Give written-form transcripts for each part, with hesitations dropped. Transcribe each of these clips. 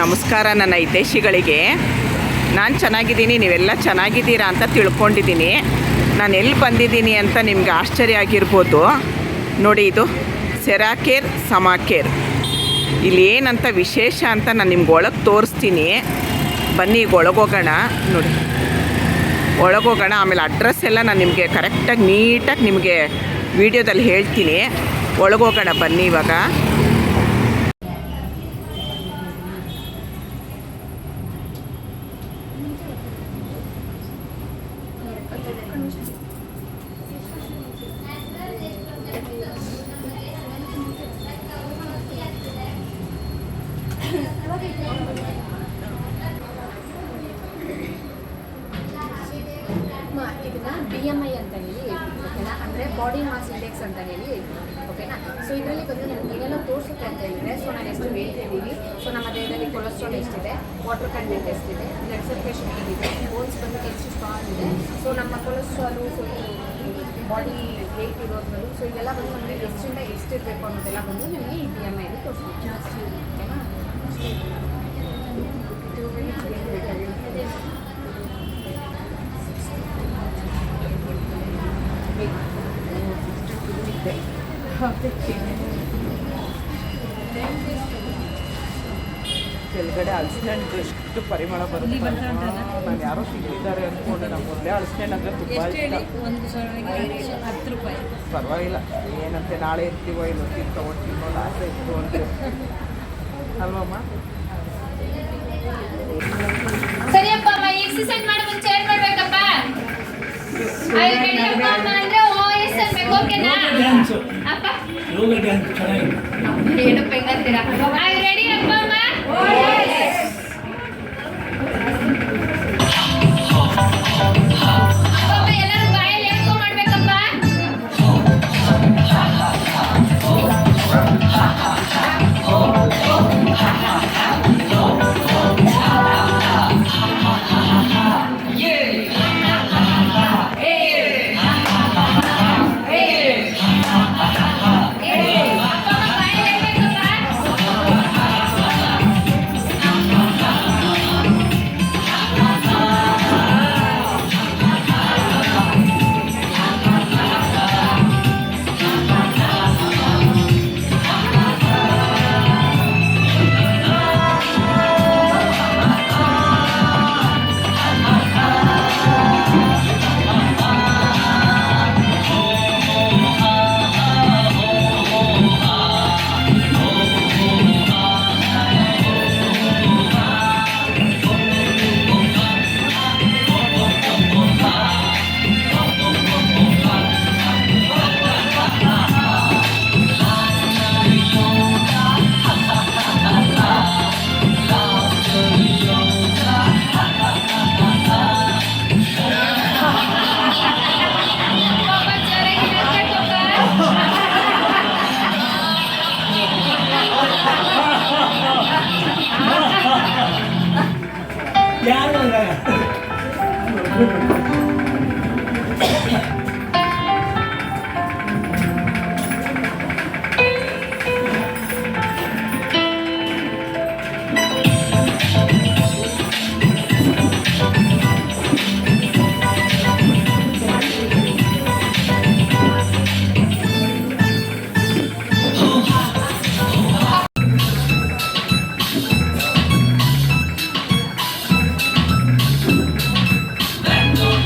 ನಮಸ್ಕಾರ ನನ್ನ ಹಿತೈಷಿಗಳಿಗೆ. ನಾನು ಚೆನ್ನಾಗಿದ್ದೀನಿ, ನೀವೆಲ್ಲ ಚೆನ್ನಾಗಿದ್ದೀರಾ ಅಂತ ತಿಳ್ಕೊಂಡಿದ್ದೀನಿ. ನಾನು ಎಲ್ಲಿ ಬಂದಿದ್ದೀನಿ ಅಂತ ನಿಮ್ಗೆ ಆಶ್ಚರ್ಯ ಆಗಿರ್ಬೋದು. ನೋಡಿ, ಇದು ಸೆರಾಕೇರ್ ಸಮಾಕೇರ್. ಇಲ್ಲಿ ಏನಂತ ವಿಶೇಷ ಅಂತ ನಾನು ನಿಮ್ಗೆ ಒಳಗೆ ತೋರಿಸ್ತೀನಿ. ಬನ್ನಿ, ಈಗ ಒಳಗೋಗೋಣ. ನೋಡಿ, ಒಳಗೋಗೋಣ. ಆಮೇಲೆ ಅಡ್ರೆಸ್ ಎಲ್ಲ ನಾನು ನಿಮಗೆ ಕರೆಕ್ಟಾಗಿ ನೀಟಾಗಿ ನಿಮಗೆ ವಿಡಿಯೋದಲ್ಲಿ ಹೇಳ್ತೀನಿ. ಒಳಗೋಗೋಣ ಬನ್ನಿ ಇವಾಗ. ಇದನ್ನ BMI ಅಂತ ಹೇಳಿ, ಓಕೆನಾ, ಅಂದರೆ ಬಾಡಿ ಮಾಸ್ ಇಂಡೆಕ್ಸ್ ಅಂತ ಹೇಳಿ, ಓಕೆನಾ. ಸೊ ಇದರಲ್ಲಿ ಬಂದು ನಮ್ಗೆ ಏನೆಲ್ಲ ತೋರಿಸುತ್ತೆ ಅಂತ ಹೇಳಿದರೆ, ಸೊ ನಾನು ಎಷ್ಟು ವೇಟ್ ಇದ್ದೀವಿ, ಸೊ ನಮ್ಮ ದೇಹದಲ್ಲಿ ಕೊಲೆಸ್ಟ್ರಾಲ್ ಎಷ್ಟಿದೆ, ವಾಟರ್ ಕಂಟೆಂಟ್ ಎಷ್ಟಿದೆ, ಬ್ಲಡ್ ಸರ್ಕ್ಯುಲೇಷನ್ ಹೇಗಿದೆ, ಬೋನ್ಸ್ ಬಂದು ಎಷ್ಟು ಸ್ಟ್ರಾಂಗ್ ಇದೆ, ಸೊ ನಮ್ಮ ಕೊಲೆಸ್ಟ್ರಾಲು, ಸೊ ಬಾಡಿ ವೇಟ್ ಇರೋದ್ರಲ್ಲಿ, ಸೊ ಇದೆಲ್ಲ ಬಂದು ನಮಗೆ ಎಷ್ಟಿಂದ ಎಷ್ಟಿರಬೇಕು ಅನ್ನೋದೆಲ್ಲ ಬಂದು ನಮಗೆ ಈ BMI ಅಲ್ಲಿ ತೋರಿಸ್ತೀವಿ, ಓಕೆನಾ. ಕೆಳಗಡೆ ಹಲಸಿನ ಹಣ್ಣು ಎಷ್ಟು ಪರಿಮಳ ಬರುತ್ತೆ. ನಾನು ಯಾರೋ ಸಿಕ್ಕಿದ್ದಾರೆ ಅಂದ್ಕೊಂಡು ನಮ್ಮ ಮೊದಲೇ ಹಲಸಿನ ಹಣ್ಣು ಅಂದರೆ ತುಂಬ ಇಷ್ಟ. 10 ರೂಪಾಯಿ ಪರವಾಗಿಲ್ಲ, ಏನಂತೆ ನಾಳೆ ಇರ್ತೀವೋ ಇಲ್ಲ ತೊಗೊಳ್ತೀವಿ ಅನ್ನೋದು ಆಸೆ ಇತ್ತು ಅಂತ ಅಲ್ವಮ್ಮ. ಸರಿಯಪ್ಪ ಅಮ್ಮ, ಎಕ್ಸರ್ಸೈಸ್ ಮಾಡಿ ಮುಂಚೆ ಏನು ಮಾಡಬೇಕಪ್ಪ? ಆಯ್ ರೆಡಿ ಅಪ್ಪ ಅಮ್ಮ ಅಂದ್ರೆ OS ಅನ್ಬೇಕು, ಓಕೆನಾ ಅಪ್ಪ? ಯೋಗ ಡ್ಯಾನ್ಸ್ ಚೆನ್ನಾಗಿದೆ. ಏನು ಹೆಂಗಂತೀರಾ? ಆಯ್ ರೆಡಿ ಅಪ್ಪ ಅಮ್ಮ? ಅಪ್ಪ ಎಲ್ಲರೂ ಬಾಯಲ್ಲಿ ಹೇಳ್ಕೊ ಮಾಡ್ಬೇಕಪ್ಪ. ಯಾರು Let's go.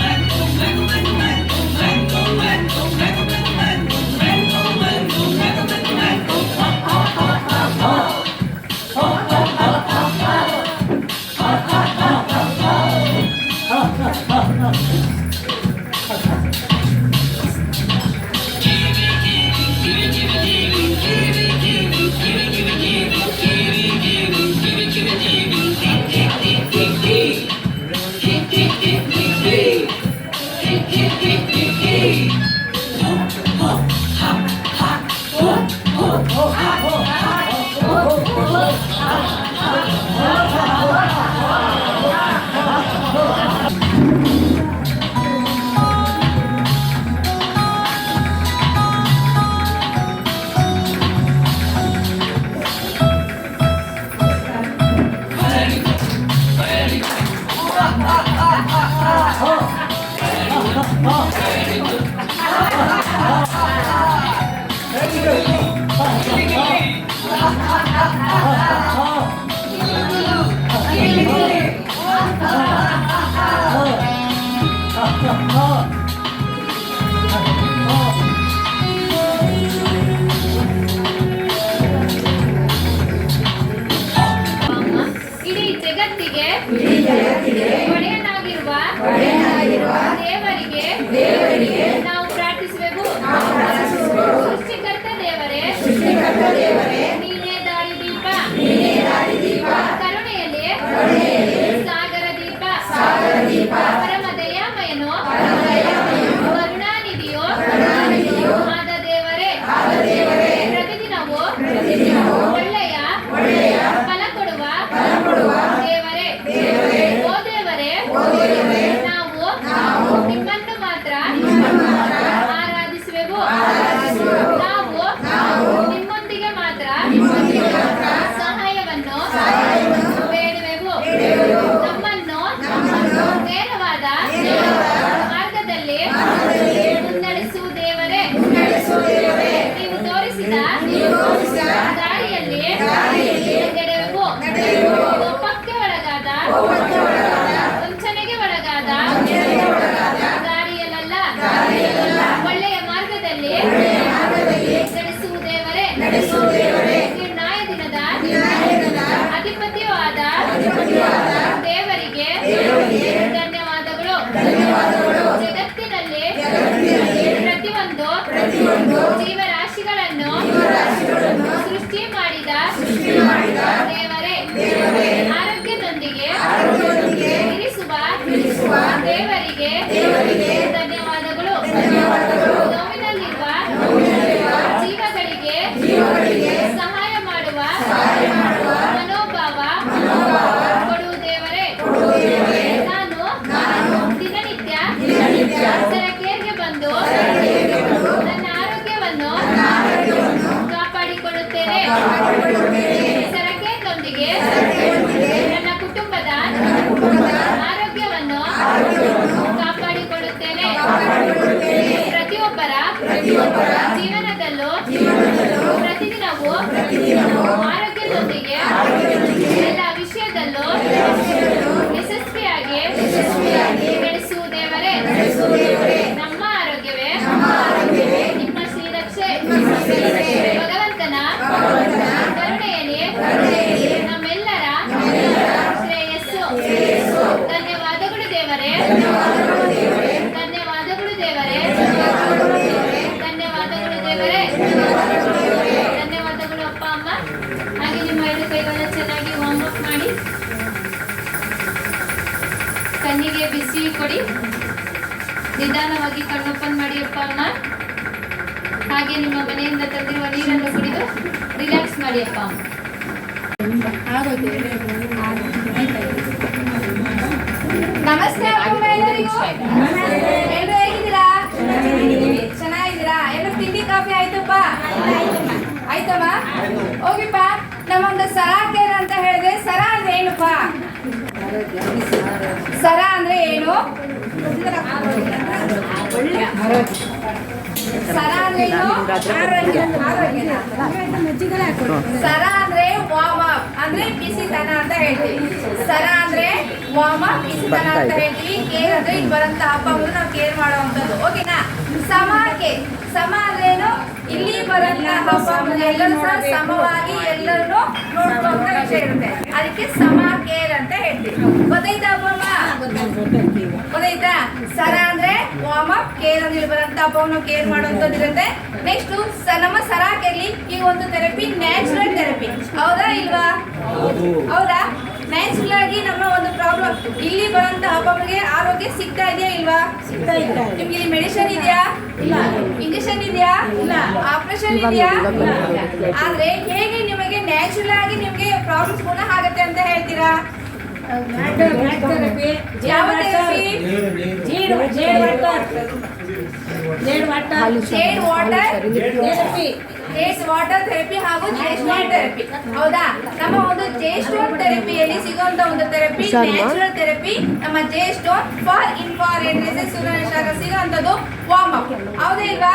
ಇಡೀ ಜಗತ್ತಿಗೆ ಒಡೆಯನಾಗಿರುವ ದೇವರಿಗೆ ನಾವು ಪ್ರಾರ್ಥಿಸುವೆವು. ಸೃಷ್ಟಿಕರ್ತ ದೇವರೇ, ನೀನೇ ದಾರಿದೀಪ, ಕರುಣೆಯಲ್ಲಿ ಸಾಗರ ದೀಪ, ಪರಮ ದಯಾಮಯನು, ಕರುಣಾನಿಧಿಯೋ ಆದ ದೇವರೇ, ಪ್ರತಿದಿನವೂ ಒಳ್ಳೆಯ ಫಲ ಕೊಡುವ ದೇವರೇ, ಓ ದೇವರೇ, ನಾವು ನಿಮ್ಮನ್ನು ಮಾತ್ರ ಆರಾಧಿಸುವೆವು. ನಾವು ನಿಮ್ಮೊಂದಿಗೆ ಮಾತ್ರ ಸಹಾಯವನ್ನು ಬೇಡುವೆವು. ನಮ್ಮನ್ನು ನೇರವಾದ ಮಾರ್ಗದಲ್ಲಿ ಮುನ್ನಡೆಸು ದೇವರೇ. ನೀವು ತೋರಿಸಿದ ದಾರಿಯಲ್ಲಿ ನಡೆಯುವೆವು. ಕೋಪಕ್ಕೆ ಒಳಗಾದ, ವಂಚನೆಗೆ ಒಳಗಾದ ದಾರಿಯಲ್ಲ, ಒಳ್ಳೆಯ ಮಾರ್ಗದಲ್ಲಿ ನಡೆಸು ದೇವರೇ. ನಿರ್ಣಯ ದಿನದ ಅಧಿಪತಿಯೂ ಆದ ದೇವರಿಗೆ ಧನ್ಯವಾದಗಳು. ಜಗತ್ತಿನಲ್ಲಿ ಪ್ರತಿಯೊಂದು ಜೀವರಾಶಿಗಳನ್ನು ಸೃಷ್ಟಿ ಮಾಡಿದ ದೇವರೇ, ಆರೋಗ್ಯದೊಂದಿಗೆ ಇರಿಸುವ ದೇವರಿಗೆ ಧನ್ಯವಾದಗಳು. ನೋವಿನಲ್ಲಿರುವ ಜೀವಗಳಿಗೆ ಸಹಾಯ ಮಾಡುವ ಮನೋಭಾವ ಕೊಡು ದೇವರೇ. ನಾನು ದಿನನಿತ್ಯ ಸರಕೇರ್ಗೆ ಬಂದು ನನ್ನ ಆರೋಗ್ಯವನ್ನು ಕಾಪಾಡಿಕೊಳ್ಳುತ್ತೇನೆ. ಸರಕೇರ್ನೊಂದಿಗೆ ನನ್ನ ಕುಟುಂಬದ ಆರೋಗ್ಯವನ್ನು ಕಾಪಾಡಿಕೊಳ್ಳುತ್ತೇನೆ. ಪ್ರತಿಯೊಬ್ಬರ ಜೀವನದಲ್ಲೂ ಪ್ರತಿದಿನವೂ ಆರೋಗ್ಯದೊಂದಿಗೆ ಎಲ್ಲ ವಿಷಯದಲ್ಲೂ ಯಶಸ್ವಿಯಾಗಿ ನಡೆಸು ದೇವರೇ. ನಮ್ಮ ಆರೋಗ್ಯವೇ ನಿಮ್ಮ ಶ್ರೀರಕ್ಷೆ. ಭಗವಂತನ ಕರುಣೆಯಲ್ಲಿ ನಮ್ಮೆಲ್ಲರ ಶ್ರೇಯಸ್ಸು. ಧನ್ಯವಾದಗಳು ದೇವರೇ, ಧನ್ಯವಾದಗಳು ದೇವರೇ, ಧನ್ಯವಾದಗಳು ದೇವರೇ, ಧನ್ಯವಾದಗಳು ಅಪ್ಪ ಅಮ್ಮ. ಹಾಗೆ ನಿಮ್ಮ ಎರಡು ಕೈಗಳನ್ನ ಚೆನ್ನಾಗಿ ವಾರ್ಮ್ ಅಪ್ ಮಾಡಿ, ಕಣ್ಣಿಗೆ ಬಿಸಿ ಕೊಡಿ, ನಿಧಾನವಾಗಿ ಕಣ್ಣು ಓಪನ್ ಮಾಡಿ ಅಪ್ಪ ಅಮ್ಮ. ಹಾಗೆ ನಿಮ್ಮ ಮನೆಯಿಂದ ತಂದಿರುವ ನೀರನ್ನು ಕುಡಿದು ರಿಲ್ಯಾಕ್ಸ್ ಮಾಡಿ ಅಪ್ಪ ಅಮ್ಮ. ನಮಸ್ತೆ ಅಮ್ಮ ಎಲ್ಲರಿಗೂ. ಎಲ್ಲರೂ ಹೇಗಿದ್ದೀರಾ? ಚೆನ್ನಾಗಿದ್ದೀರಾ? ಎಲ್ಲರೂ ತಿಂಡಿ ಕಾಫಿ ಆಯ್ತಪ್ಪ? ಆಯ್ತಮ್ಮ? ಹೋಗಿಪ್ಪ. ನಮ್ಮೊಂದು ಸರಾ ಕೇರ್ ಅಂತ ಹೇಳಿದ್ರೆ ಸರ ಅಂದ್ರೆ ಏನಪ್ಪ? ಸರ ಅಂದ್ರೆ ಏನು? ಸರ ಅಂದ್ರೆ ಏನು? ಸರ ಅಂದ್ರೆ ವಾರ್ಮ್ ಅಪ್ ಅಂದ್ರೆ ಬಿಸಿತನ ಅಂತ ಹೇಳ್ತೀವಿ. ಸರ ಅಂದ್ರೆ ವಾರ್ಮ್ ಅಪ್ ಬಿಸಿತನ ಅಂತ ಹೇಳ್ತೀವಿ. ಕೇರ್ ಅಂದ್ರೆ ಇಲ್ಲಿ ಬರಂತ ಹಬ್ಬ ಬಂದು ನಾವು ಕೇರ್ ಮಾಡುವಂಥದ್ದು. ಓಕೆನಾ? ಸಮ ಕೇರ್. ಸಮ ಅಂದ್ರೆ ಏನು? ಇಲ್ಲಿ ಬರಂತ ಹಬ್ಬ ಎಲ್ಲರೂ ಸಹ ಸಮವಾಗಿ ಎಲ್ಲರೂ ನೋಡುವಂತ ವಿಷಯ ಇರುತ್ತೆ. ಅದಕ್ಕೆ ಸಮ ಕೇರ್ ಅಂತ ಹೇಳ್ತೀವಿ. ಗೊತ್ತಾಯ್ತಾ ಅಪ್ಪಮ್ಮ? ಗೊತ್ತಾಯ್ತಾ? ಸರ ಅಂದ್ರೆ ವಾರ್ಮ್ ಅಪ್, ಕೇರ್ ಅಂದ್ರೆ ಇಲ್ಲಿ ಬರಂತ ಹಬ್ಬವನ್ನು ಕೇರ್ ಮಾಡುವಂಥದ್ದು ಇರುತ್ತೆ. ನೆಕ್ಸ್ಟ್ ನಮ್ಮ ಸರಾ ಕೇರ್ಲಿ ಈಗ ಒಂದು ಥೆರಪಿ ನ್ಯಾಚುರಲ್ ಥೆರಪಿ. ಹೌದಾ ಇಲ್ವಾ? ಹೌದಾ? ನ್ಯಾಚುರಲ್ ಆಗಿ ನಮ್ಮ ಒಂದು ಪ್ರಾಬ್ಲಮ್ ಇಲ್ಲಿ ಬರುವಂತ ಹಬ್ಬಗಳಿಗೆ ಆರೋಗ್ಯ ಸಿಗ್ತಾ ಇದೆಯಾ ಇಲ್ವಾ? ನಿಮ್ಗೆ ಇಲ್ಲಿ ಮೆಡಿಸಿನ್ ಇದೆಯಾ? ಇಲ್ಲ. ಇಂಜೆಕ್ಷನ್ ಇದೆಯಾ? ಇಲ್ಲ. ಆಪರೇಷನ್ ಇದೆಯಾ? ಇಲ್ಲ. ಆದ್ರೆ ಹೇಗೆ ನಿಮಗೆ ನ್ಯಾಚುರಲ್ ಆಗಿ ನಿಮ್ಗೆ ಪ್ರಾಬ್ಲಮ್ಸ್ ಗುಣ ಆಗುತ್ತೆ ಅಂತ ಹೇಳ್ತೀರಾ? ಯಾವ therapy? Jade water therapy. Water therapy ಹಾಗೂ ಜೇಸ್ಟೋನ್ ಥೆರಪಿ. ಹೌದಾ? ನಮ್ಮ ಒಂದು ಜೇಸ್ಟೋನ್ ಥೆರಪಿಯಲ್ಲಿ ಸಿಗುವಂತ ಒಂದು ಥೆರಪಿ ನ್ಯಾಚುರಲ್ ಥೆರಪಿ. ನಮ್ಮ ಜೇಸ್ಟೋನ್ ಫಾರ್ ಇನ್ಫಾರೆಡ್ ಸಿಗುವಂತದ್ದು ವಾರ್ಮ್ ಅಪ್. ಹೌದಾ ಇಲ್ವಾ?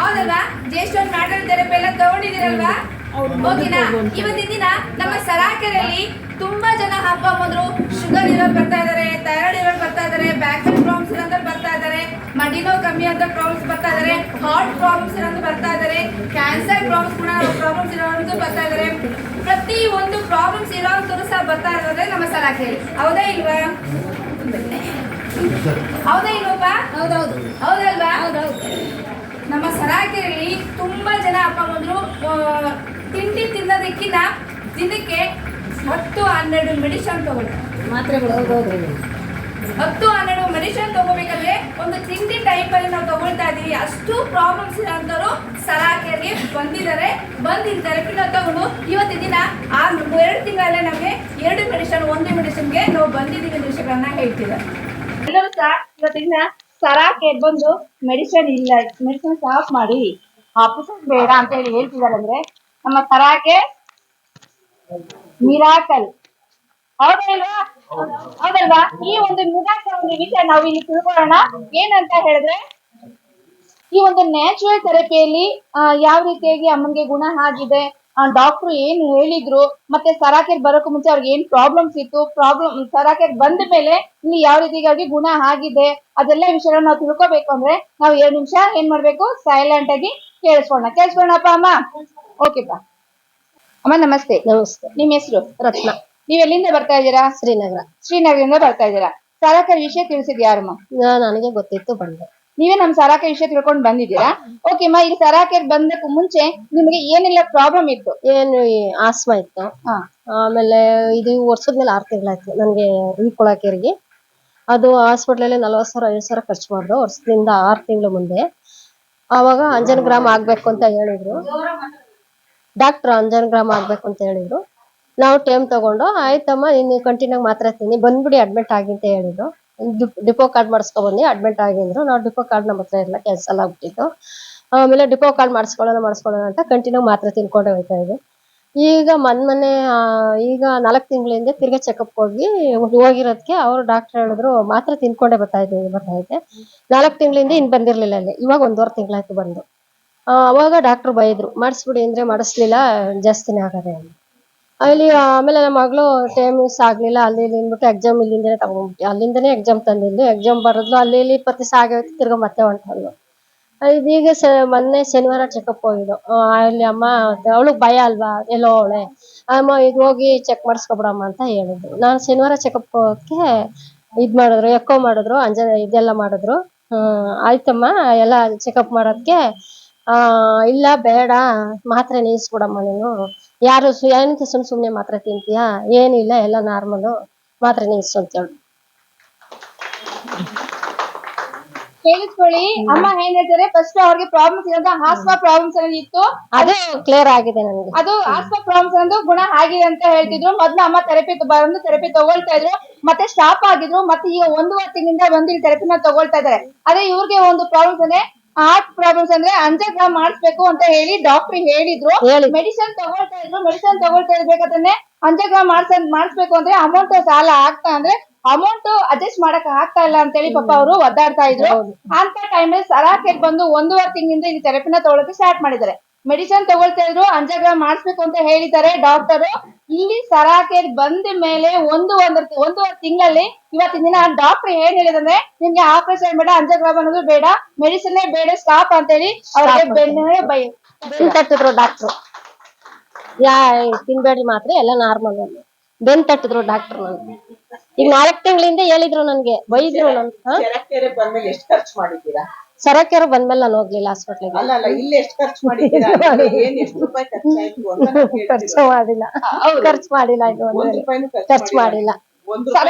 ಹೌದಲ್ವಾ? ಜೇಸ್ಟೋನ್ ಮ್ಯಾಟರ್ ಥೆರಪಿ ಎಲ್ಲ ತಗೊಂಡಿದ್ದೀರಲ್ವಾ? ಓಕೆನಾ? ಇವತ್ತಿನ ದಿನ ನಮ್ಮ ಸರಾಕೆರೆಯಲ್ಲಿ ತುಂಬಾ ಜನ ಹಬ್ಬ ಬಂದ್ರು. ಶುಗರ್ ಇರೋರು ಬರ್ತಾ ಇದಾರೆ, ಥೈರಾಯ್ಡ್ ಇರೋರು ಬರ್ತಾ ಇದಾರೆ, ಬ್ಯಾಕ್ ಪೇನ್ ಪ್ರಾಬ್ಲಮ್ಸ್ ಇರೋರು ಬರ್ತಾ ಇದಾರೆ, ಮಡಿನೋ ಕಮ್ಮಿ ಅಂತ ಪ್ರಾಬ್ಲಮ್ಸ್ ಬರ್ತಾ ಇದಾರೆ, ಹಾರ್ಟ್ ಪ್ರಾಬ್ಲಮ್ಸ್ ಇರೋರು ಬರ್ತಾ ಇದಾರೆ, ಕ್ಯಾನ್ಸರ್ ಪ್ರಾಬ್ಲಮ್ಸ್ ಇರೋರು ಬರ್ತಾ ಇದಾರೆ. ಪ್ರತಿ ಒಂದು ಪ್ರಾಬ್ಲಮ್ಸ್ ಇರೋರು ಸಹ ಬರ್ತಾ ಇರೋದ್ರೆ ನಮ್ಮ ಸರಾಕೆರೆ. ಹೌದಾ ಇಲ್ವಾ? ಹೌದಾ ಇಲ್ವಪ್ಪ? ಹೌದೌದು. ಹೌದಲ್ವಾ? ಹೌದೌದು. ನಮ್ಮ ಸರಾಕೆರೆಯಲ್ಲಿ ತುಂಬಾ ಜನ ಹಬ್ಬ ಬಂದ್ರು. ತಿಂಡಿ ತಿನ್ನೋದಕ್ಕಿಂತ ದಿನಕ್ಕೆ 10-12 ಮೆಡಿಸಿನ್ ತಗೊಳ್ತಾರೆ. ಮಾತ್ರೆಗಳು 10-12 ಮೆಡಿಸಿನ್ ತಗೋಬೇಕಾದ್ರೆ ಒಂದು ತಿಂಡಿ ಟೈಪಲ್ಲಿ ನಾವು ತಗೊಳ್ತಾ ಇದೀವಿ. ಅಷ್ಟು ಪ್ರಾಬ್ಲಮ್ಸ್ ಇರೋಂಥವ್ರು ಸರಾಕೆರೆಗೆ ಬಂದಿದ್ದಾರೆ. ಬಂದು ಥೆರಪಿನ ತಗೊಂಡು ಇವತ್ತಿನ ದಿನ 2 ತಿಂಗಳಲ್ಲೇ ನಮಗೆ 2 ಮೆಡಿಸಿನ್, 1 ಮೆಡಿಸಿನ್ಗೆ ನಾವು ಬಂದಿದ್ದೀವಿ ಅನ್ನೋ ವಿಷಯಗಳನ್ನ ಹೇಳ್ತಿದ್ದಾರೆ. ಎಲ್ಲರೂ ಸಹ ಇವತ್ತಿನ ಸರಾಕೆರೆ ಬಂದು ಮೆಡಿಸಿನ್ ಇಲ್ಲ, ಮೆಡಿಸಿನ್ ಸ್ಟಾಪ್ ಮಾಡಿ, ಆಪರೇಷನ್ ಬೇಡ ಅಂತ ಹೇಳಿ ಹೇಳ್ತಿದ್ದಾರೆ. ಅಂದ್ರೆ ನಮ್ಮ ಸರಾಕೆ ಮಿರಾಕಲ್. ಹೌದಲ್ವಾ? ಹೌದಲ್ವಾ? ಈ ಒಂದು ಮಿರಾಕಲ್ ಒಂದು ವಿಷಯ ನಾವು ಇಲ್ಲಿ ತಿಳ್ಕೊಳ್ಳೋಣ. ಏನಂತ ಹೇಳಿದ್ರೆ, ಈ ಒಂದು ನ್ಯಾಚುರಲ್ ಥೆರಪಿಯಲ್ಲಿ ಯಾವ ರೀತಿಯಾಗಿ ಅಮ್ಮನಿಗೆ ಗುಣ ಆಗಿದೆ, ಡಾಕ್ಟ್ರು ಏನು ಹೇಳಿದ್ರು, ಮತ್ತೆ ಸರಾಕೆರೆ ಬರೋಕ್ಕೂ ಮುಂಚೆ ಅವ್ರಿಗೆ ಏನ್ ಪ್ರಾಬ್ಲಮ್ಸ್ ಇತ್ತು, ಸರಾಕೆರೆ ಬಂದ ಮೇಲೆ ಇಲ್ಲಿ ಯಾವ ರೀತಿಯಾಗಿ ಗುಣ ಆಗಿದೆ, ಅದೆಲ್ಲ ವಿಷಯಗಳನ್ನ ನಾವು ತಿಳ್ಕೊಬೇಕು ಅಂದ್ರೆ ನಾವು 2 ನಿಮಿಷ ಏನ್ ಮಾಡ್ಬೇಕು, ಸೈಲೆಂಟ್ ಆಗಿ ಕೇಳಿಸ್ಕೊಳ್ಳೋಣಪ್ಪ ಅಮ್ಮ. ಓಕೆಪಾ ಅಮ್ಮ. ನಮಸ್ತೆ. ನಮಸ್ತೆ. ನಿಮ್ಮ ಹೆಸರು? ರತ್ನ. ನೀವ್ ಎಲ್ಲಿಂದ ಬರ್ತಾ ಇದ್ದೀರಾ? ಶ್ರೀನಗರದಿಂದ ಬರ್ತಾ ಇದ್ದೀರಾ. ಸರಾಕೆರೆ ವಿಷಯ ತಿಳಿಸಿದ್ ಯಾರಮ್ಮ? ನನಗೆ ಗೊತ್ತಿತ್ತು, ಬಂದೆ. ನೀವೇ ನಮ್ ಸರಾಕೆರೆ ವಿಷಯ ತಿಳ್ಕೊಂಡು ಬಂದಿದ್ದೀರಾ? ಓಕೆ ಅಮ್ಮ. ಈ ಸರಾಕೆರೆ ಬಂದಕ್ಕೂ ಮುಂಚೆ ನಿಮಗೆ ಏನೆಲ್ಲ ಪ್ರಾಬ್ಲಮ್ ಇತ್ತು? ಏನು ಆಸ್ಮಾ ಇತ್ತು. ಆಮೇಲೆ ಇದು ವರ್ಷದ್ಮೇಲೆ 6 ತಿಂಗಳಾಯ್ತು ನನಗೆ ಉಳ್ಕೊಳಕೆರಿಗೆ. ಅದು ಹಾಸ್ಪಿಟ್ಲಲ್ಲಿ 40,000-50,000 ಖರ್ಚು ಮಾಡಿದ್ರು ವರ್ಷದಿಂದ 6 ತಿಂಗಳ ಮುಂದೆ. ಆವಾಗ ಅಂಜನಗ್ರಾಮ ಆಗ್ಬೇಕು ಅಂತ ಹೇಳಿದ್ರು ಡಾಕ್ಟರ್. ಅಂಜನಗ್ರಾಮ ಆಗ್ಬೇಕು ಅಂತ ಹೇಳಿದ್ರು. ನಾವು ಟೈಮ್ ತಗೊಂಡು ಆಯ್ತಮ್ಮ ನೀನು ಕಂಟಿನ್ಯೂ ಮಾತ್ರ ತಿನ್ನಿ, ಬಂದ್ಬಿಡಿ ಅಡ್ಮಿಟ್ ಆಗಿ ಅಂತ ಹೇಳಿದ್ರು. ಡಿಪೋ ಕಾರ್ಡ್ ಮಾಡಿಸ್ಕೊ ಬಂದು ಅಡ್ಮಿಟ್ ಆಗಿದ್ರು. ನಾವು ಡಿಪೋ ಕಾರ್ಡ್ ನಮ್ಮ ಹತ್ರ ಎಲ್ಲ ಕ್ಯಾನ್ಸಲ್ ಆಗ್ಬಿಟ್ಟಿತ್ತು. ಆಮೇಲೆ ಡಿಪೋ ಕಾರ್ಡ್ ಮಾಡಿಸ್ಕೊಳ್ಳೋಣ ಅಂತ ಕಂಟಿನ್ಯೂ ಮಾತ್ರ ತಿನ್ಕೊಂಡೆ ಹೋಗ್ತಾ ಇದ್ದೆ. ಈಗ ಮೊನ್ನೆ ಈಗ 4 ತಿಂಗಳಿಂದ ತಿರ್ಗಾ ಚೆಕಪ್ ಹೋಗಿರೋದಕ್ಕೆ ಅವರು ಡಾಕ್ಟರ್ ಹೇಳಿದ್ರು ಮಾತ್ರ ತಿನ್ಕೊಂಡೆ ಬರ್ತಾ ಐತೆ. 4 ತಿಂಗಳಿಂದ ಇನ್ ಬಂದಿರ್ಲಿಲ್ಲ ಅಲ್ಲಿ. ಇವಾಗ 1.5 ತಿಂಗಳಾಯ್ತು ಬಂದು. ಅವಾಗ ಡಾಕ್ಟರ್ ಬೈದ್ರು, ಮಾಡಿಸ್ಬಿಡಿ ಅಂದ್ರೆ ಮಾಡಿಸ್ಲಿಲ್ಲ, ಜಾಸ್ತಿನೇ ಆಗದೆ ಅಲ್ಲಿ. ಆಮೇಲೆ ನಮ್ಮ ಮಗಳು ಟೈಮ್ ಮಿಸ್ ಆಗ್ಲಿಲ್ಲ, ಅಲ್ಲಿ ಅಂದ್ಬಿಟ್ಟು ಎಕ್ಸಾಮ್ ಇಲ್ಲಿಂದನೇ ತಗೊಂಡ್ಬಿಟ್ಟು ಅಲ್ಲಿಂದನೇ ಎಕ್ಸಾಮ್ ತಂದಿದ್ದು. ಎಕ್ಸಾಮ್ ಬರೋದ್ಲು ಅಲ್ಲಿ 20 ದಿವಸ ಆಗೈತೆ, ತಿರ್ಗಾ ಮತ್ತೆ ಹೊಂಟಲ್ಲು. ಇದೀಗ ಮೊನ್ನೆ ಶನಿವಾರ ಚೆಕಪ್ ಹೋಗಿದ್ದು. ಅಲ್ಲಿ ಅಮ್ಮ ಅವಳಿಗೆ ಭಯ ಅಲ್ವಾ, ಎಲ್ಲೋ ಅವಳೆ ಅಮ್ಮ ಈಗ ಹೋಗಿ ಚೆಕ್ ಮಾಡಿಸ್ಕೊಬಿಡಮ್ಮ ಅಂತ ಹೇಳಿದ್ರು. ನಾನು ಶನಿವಾರ ಚೆಕಪ್ ಹೋಗಕ್ಕೆ ಮಾಡಿದ್ರು, ಎಕ್ಕೋ ಮಾಡಿದ್ರು, ಇದೆಲ್ಲ ಮಾಡಿದ್ರು. ಆಯ್ತಮ್ಮ ಎಲ್ಲ ಚೆಕಪ್ ಮಾಡೋದಕ್ಕೆ ಇಲ್ಲ ಬೇಡ, ಮಾತ್ರೆ ನಿಲ್ಲಿಸ್ಬಿಡಮ್ಮ ನೀನು, ಯಾರು ಏನಕ್ಕೆ ಸುಮ್ನೆ ಮಾತ್ರೆ ತಿಂತೀಯಾ, ಏನಿಲ್ಲ ಎಲ್ಲ ನಾರ್ಮಲು, ಮಾತ್ರೆ ನಿಲ್ಲಿಸು ಅಂತ ಹೇಳಿ. ಕೇಳಿಸ್ಕೊಳ್ಳಿ ಅಮ್ಮ ಏನ್ ಹೇಳ್ತಾರೆ. ಫಸ್ಟ್ ಅವ್ರಿಗೆ ಪ್ರಾಬ್ಲಮ್ಸ್ ಇರೋದು ಆಸ್ಮಾ ಪ್ರಾಬ್ಲಮ್ಸ್ ಅನ್ನೋದು ಇತ್ತು. ಅದು ಕ್ಲಿಯರ್ ಆಗಿದೆ ನನಗೆ. ಅದು ಆಸ್ಮಾ ಪ್ರಾಬ್ಲಮ್ಸ್ ಅನ್ನೋದು ಗುಣ ಆಗಿದೆ ಅಂತ ಹೇಳ್ತಿದ್ರು. ಮೊದ್ಲು ಅಮ್ಮ ಥೆರಪಿ ತಗೊಳ್ತಾ ಇದ್ರು, ಮತ್ತೆ ಸ್ಟಾಪ್ ಆಗಿದ್ರು. ಮತ್ತೆ ಈಗ 1.5 ತಿಂಗಳಿಂದ ಬಂದು ಥೆರಪಿನ ತಗೊಳ್ತಾ ಇದಾರೆ. ಅದೇ ಇವ್ರಿಗೆ ಒಂದು ಪ್ರಾಬ್ಲಮ್ಸ್ ಅಂದ್ರೆ ಹಾರ್ಟ್ ಪ್ರಾಬ್ಲಮ್ಸ್ ಅಂದ್ರೆ ಅಂಜಗ್ರಾಮ ಮಾಡಿಸ್ಬೇಕು ಅಂತ ಹೇಳಿ ಡಾಕ್ಟರ್ ಹೇಳಿದ್ರು. ಮೆಡಿಸಿನ್ ತಗೊಳ್ತಾ ಇರ್ಬೇಕಾದ್ರೆ ಅಂಜಗ್ರಾಮ ಮಾಡಿಸ್ಬೇಕು ಅಂದ್ರೆ ಅಮೌಂಟ್ ಸಾಲ ಆಗ್ತಾ ಅಂದ್ರೆ ಅಮೌಂಟ್ ಅಡ್ಜಸ್ಟ್ ಮಾಡಕ್ ಆಗ್ತಾ ಇಲ್ಲ ಅಂತ ಹೇಳಿ ಪಾಪ ಅವರು ಒದ್ದಾಡ್ತಾ ಇದ್ರು. ಅಂತ ಟೈಮಲ್ಲಿ ಸರಾಕೆರೆ ಬಂದು 1.5 ತಿಂಗಳಿಂದ ಈ ಥೆರಪಿನ ತಗೊಳಕ್ಕೆ ಸ್ಟಾರ್ಟ್ ಮಾಡಿದ್ದಾರೆ. ಮೆಡಿಸಿನ್ ತಗೊಳ್ತಾ ಇದ್ರು, ಅಂಜಗ್ರಾಮ ಮಾಡಿಸ್ಬೇಕು ಅಂತ ಹೇಳಿದ್ದಾರೆ ಡಾಕ್ಟರ್. ಇಲ್ಲಿ ಸರಾಕೆರೆ ಬಂದ ಮೇಲೆ ಒಂದೂವರೆ ತಿಂಗಳಲ್ಲಿ ಇವತ್ತಿನ ದಿನ ಡಾಕ್ಟರ್ ಏನ್ ಹೇಳಿದ್ರೆ, ನಿಮ್ಗೆ ಆಪರೇಷನ್ ಬೇಡ, ಅಂಜಗ್ರಾಮ ಅನ್ನೋದು ಬೇಡ, ಮೆಡಿಸಿನ್ ಬೇಡ, ಸ್ಟಾಪ್ ಅಂತ ಹೇಳಿ ಅವ್ರಿಗೆ ಬೆನ್ನು ತಟ್ಟಿದ್ರು ಡಾಕ್ಟ್ರು. ತಿನ್ಬೇಡ್ರಿ ಮಾತ್ರೆ ಎಲ್ಲ ನಾರ್ಮಲ್ ಬೆನ್ ತಟ್ಟಿದ್ರು ಡಾಕ್ಟರ್. ನನ್ಗೆ ಈಗ 4 ತಿಂಗಳಿಂದ ಹೇಳಿದ್ರು, ನನ್ಗೆ ಬೈದ್ರು. ಸರಾಕೆರೆ ಬಂದ್ಮೇಲೆ ಎಷ್ಟು ಖರ್ಚು ಮಾಡಿದ್ದೀರಾ? ಸರಾಕೆರೆ ಬಂದ್ಮೇಲೆ ನಾನು ಹೋಗ್ಲಿಲ್ಲ ಹಾಸ್ಪಿಟ್ಲಿಗೆ. ಅಲ್ಲ ಇಲ್ಲಿ ಎಷ್ಟು ಖರ್ಚು ಮಾಡಿದ್ದೀರಾ? ಏನ್ ಎಷ್ಟು ರೂಪಾಯಿ ಖರ್ಚಾಯ್ತು ಅಂತ ಖರ್ಚು ಮಾಡಿಲ್ಲ. ಇದು 1 ರೂಪಾಯಿನೂ ಖರ್ಚು ಮಾಡಿಲ್ಲ.